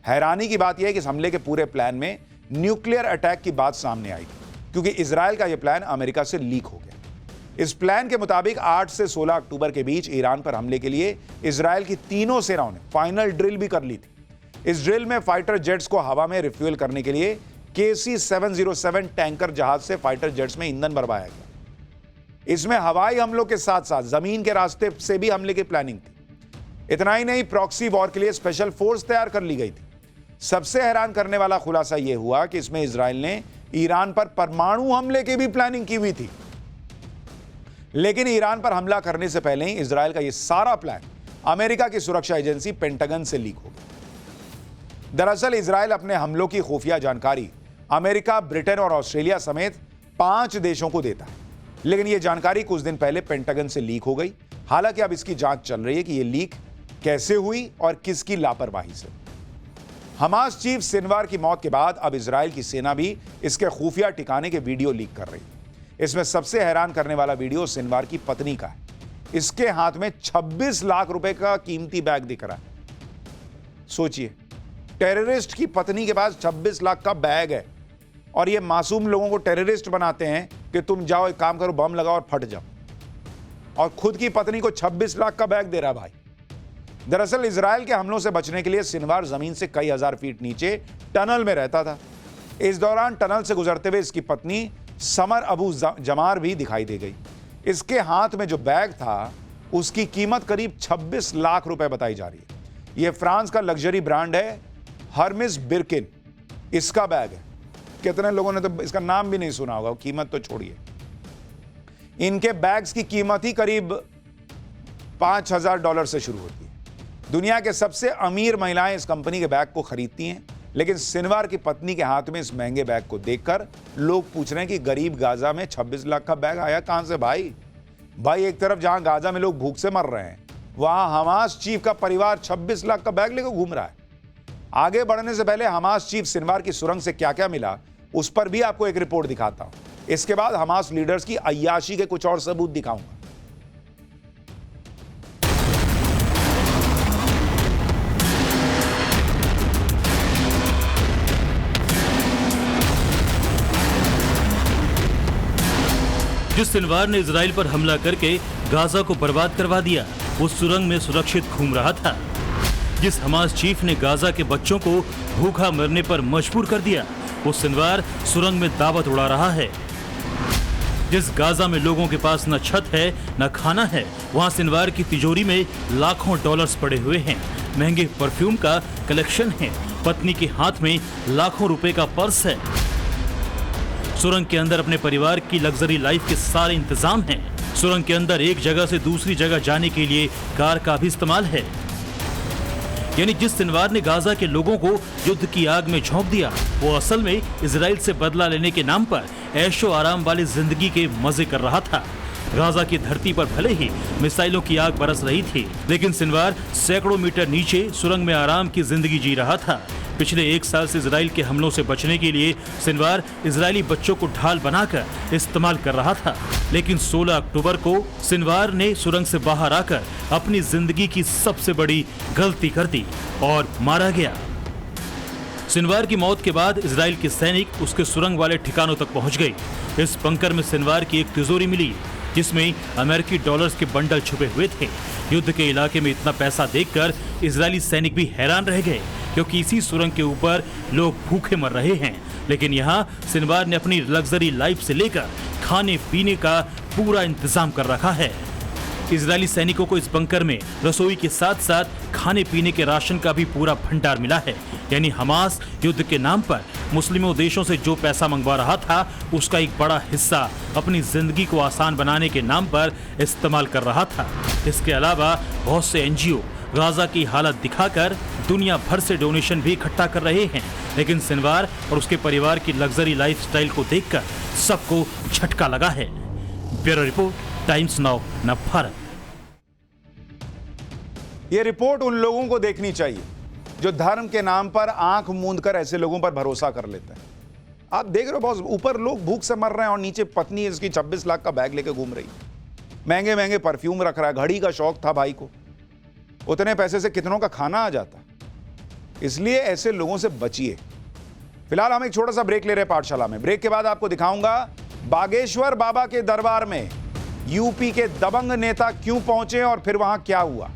हैरानी की बात यह है कि इस हमले के पूरे प्लान में न्यूक्लियर अटैक की बात सामने आई थी, क्योंकि इजराइल का यह प्लान अमेरिका से लीक हो गया। इस प्लान के मुताबिक 8 से 16 अक्टूबर के बीच ईरान पर हमले के लिए इजराइल की तीनों सेनाओं ने फाइनल ड्रिल भी कर ली थी। इस ड्रिल में फाइटर जेट्स को हवा में रिफ्यूल करने के लिए KC-707 टैंकर जहाज से फाइटर जेट्स में ईंधन भरवाया गया। इसमें हवाई हमलों के साथ साथ जमीन के रास्ते से भी हमले की प्लानिंग थी। इतना ही नहीं, प्रॉक्सी वॉर के लिए स्पेशल फोर्स तैयार कर ली गई थी। सबसे हैरान करने वाला खुलासा यह हुआ कि इसमें इजराइल ने ईरान पर परमाणु हमले की भी प्लानिंग की हुई थी। लेकिन ईरान पर हमला करने से पहले ही इजराइल का यह सारा प्लान अमेरिका की सुरक्षा एजेंसी पेंटागन से लीक हो गया। दरअसल इजराइल अपने हमलों की खुफिया जानकारी अमेरिका, ब्रिटेन और ऑस्ट्रेलिया समेत 5 देशों को देता है, लेकिन यह जानकारी कुछ दिन पहले पेंटागन से लीक हो गई। हालांकि अब इसकी जांच चल रही है कि यह लीक कैसे हुई और किसकी लापरवाही से। हमास चीफ सिनवार की मौत के बाद अब इजराइल की सेना भी इसके खुफिया ठिकाने के वीडियो लीक कर रही है। इसमें सबसे हैरान करने वाला वीडियो सिनवार की पत्नी का है। इसके हाथ में 26 लाख रुपए का कीमती बैग दिख रहा है। सोचिए, टेररिस्ट की पत्नी के पास 26 लाख का बैग है और ये मासूम लोगों को टेररिस्ट बनाते हैं कि तुम जाओ एक काम करो, बम लगाओ और फट जाओ, और खुद की पत्नी को 26 लाख का बैग दे रहा भाई। दरअसल इजराइल के हमलों से बचने के लिए सिनवार जमीन से कई हजार फीट नीचे टनल में रहता था। इस दौरान टनल से गुजरते हुए इसकी पत्नी समर अबू जमार भी दिखाई दे गई। इसके हाथ में जो बैग था उसकी कीमत करीब 26 लाख रुपए बताई जा रही है। यह फ्रांस का लग्जरी ब्रांड है हर्मेस बिर्किन, इसका बैग है। कितने लोगों ने तो इसका नाम भी नहीं सुना होगा, कीमत तो छोड़िए। इनके बैग्स की कीमत ही करीब $5,000 से शुरू होती है। दुनिया के सबसे अमीर महिलाएं इस कंपनी के बैग को खरीदती हैं, लेकिन सिनवार की पत्नी के हाथ में इस महंगे बैग को देखकर लोग पूछ रहे हैं कि गरीब गाजा में 26 लाख का बैग आया कहां से भाई। एक तरफ जहां गाजा में लोग भूख से मर रहे हैं, वहां हमास चीफ का परिवार 26 लाख का बैग लेकर घूम रहा है। आगे बढ़ने से पहले हमास चीफ सिनवार की सुरंग से क्या क्या मिला उस पर भी आपको एक रिपोर्ट दिखाता हूं। इसके बाद हमास लीडर्स की अय्याशी के कुछ और सबूत दिखाऊंगा। जिस सिनवार ने इजराइल पर हमला करके गाजा को बर्बाद करवा दिया, वो सुरंग में सुरक्षित घूम रहा था। जिस हमास चीफ ने गाजा के बच्चों को भूखा मरने पर मजबूर कर दिया, वो सिनवार सुरंग में दावत उड़ा रहा है। जिस गाजा में लोगों के पास न छत है न खाना है, वहां सिनवार की तिजोरी में लाखों डॉलर्स पड़े हुए हैं, महंगे परफ्यूम का कलेक्शन है, पत्नी के हाथ में लाखों रुपए का पर्स है। सुरंग के अंदर अपने परिवार की लग्जरी लाइफ के सारे इंतजाम हैं। सुरंग के अंदर एक जगह से दूसरी जगह जाने के लिए कार का भी इस्तेमाल है। यानी जिस सिनवार ने गाजा के लोगों को युद्ध की आग में झोंक दिया, वो असल में इजराइल से बदला लेने के नाम पर ऐशो आराम वाली जिंदगी के मजे कर रहा था। गाजा की धरती पर भले ही मिसाइलों की आग बरस रही थी, लेकिन सिनवार सैकड़ों मीटर नीचे सुरंग में आराम की जिंदगी जी रहा था। पिछले 1 साल से इजराइल के हमलों से बचने के लिए सिनवार इजरायली बच्चों को ढाल बनाकर इस्तेमाल कर रहा था। लेकिन 16 अक्टूबर को सिनवार ने सुरंग से बाहर आकर अपनी जिंदगी की सबसे बड़ी गलती कर दी और मारा गया। सिनवार की मौत के बाद इजराइल के सैनिक उसके सुरंग वाले ठिकानों तक पहुंच गए। इस बंकर में सिनवार की एक तिजोरी मिली जिसमें अमेरिकी डॉलर्स के बंडल छुपे हुए थे। युद्ध के इलाके में इतना पैसा देखकर इजरायली सैनिक भी हैरान रह गए, क्योंकि इसी सुरंग के ऊपर लोग भूखे मर रहे हैं। लेकिन यहाँ सिनवार ने अपनी लग्जरी लाइफ से लेकर खाने पीने का पूरा इंतजाम कर रखा है। इजरायली सैनिकों को इस बंकर में रसोई के साथ साथ खाने पीने के राशन का भी पूरा भंडार मिला है। यानी हमास युद्ध के नाम पर मुस्लिमों देशों से जो पैसा मंगवा रहा था, उसका एक बड़ा हिस्सा अपनी जिंदगी को आसान बनाने के नाम पर इस्तेमाल कर रहा था। इसके अलावा बहुत से एनजीओ गाजा की हालत दिखाकर दुनिया भर से डोनेशन भी इकट्ठा कर रहे हैं। लेकिन सिनवार और उसके परिवार की लग्जरी लाइफस्टाइल को देखकर सबको झटका लगा है। ब्यूरो रिपोर्ट, टाइम्स नाउ न भारत। यह रिपोर्ट उन लोगों को देखनी चाहिए जो धर्म के नाम पर आंख मूंद कर ऐसे लोगों पर भरोसा कर लेते हैं। आप देख रहे हो बॉस, ऊपर लोग भूख से मर रहे हैं और नीचे पत्नी इसकी 26 लाख का बैग लेके घूम रही है। महंगे महंगे परफ्यूम रख रहा है, घड़ी का शौक था भाई को, उतने पैसे से कितनों का खाना आ जाता। इसलिए ऐसे लोगों से बचिए। फिलहाल हम एक छोटा सा ब्रेक ले रहे हैं पाठशाला में। ब्रेक के बाद आपको दिखाऊंगा बागेश्वर बाबा के दरबार में यूपी के दबंग नेता क्यों पहुंचे और फिर वहां क्या हुआ।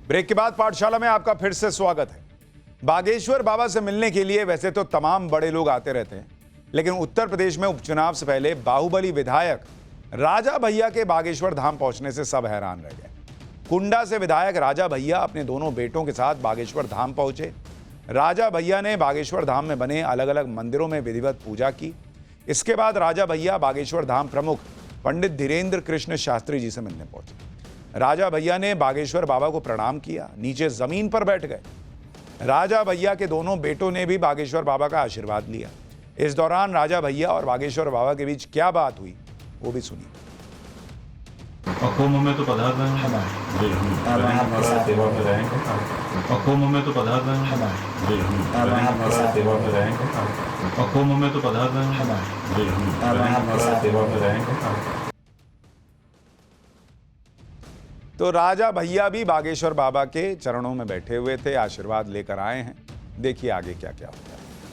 ब्रेक के बाद पाठशाला में आपका फिर से स्वागत है। बागेश्वर बाबा से मिलने के लिए वैसे तो तमाम बड़े लोग आते रहते हैं, लेकिन उत्तर प्रदेश में उपचुनाव से पहले बाहुबली विधायक राजा भैया के बागेश्वर धाम पहुंचने से सब हैरान रह गए। कुंडा से विधायक राजा भैया अपने दोनों बेटों के साथ बागेश्वर धाम पहुंचे। राजा भैया ने बागेश्वर धाम में बने अलग अलग मंदिरों में विधिवत पूजा की। इसके बाद राजा भैया बागेश्वर धाम प्रमुख पंडित धीरेन्द्र कृष्ण शास्त्री जी से मिलने पहुंचे। राजा भैया ने बागेश्वर बाबा को प्रणाम किया, नीचे जमीन पर बैठ गए। राजा भैया के दोनों बेटों ने भी बागेश्वर बाबा का आशीर्वाद लिया। इस दौरान राजा भैया और बागेश्वर बाबा के बीच क्या बात हुई वो भी सुनिए। और कुंभ में तो पधार रहे हैं, सेवा में रहेंगे। और कुंभ में तो पधार रहे हैं, सेवा में रहेंगे। और कुंभ में तो पधार रहे हैं, सेवा में रहेंगे। तो राजा भैया भी बागेश्वर बाबा के चरणों में बैठे हुए थे, आशीर्वाद लेकर आए हैं। देखिए आगे क्या क्या हुआ।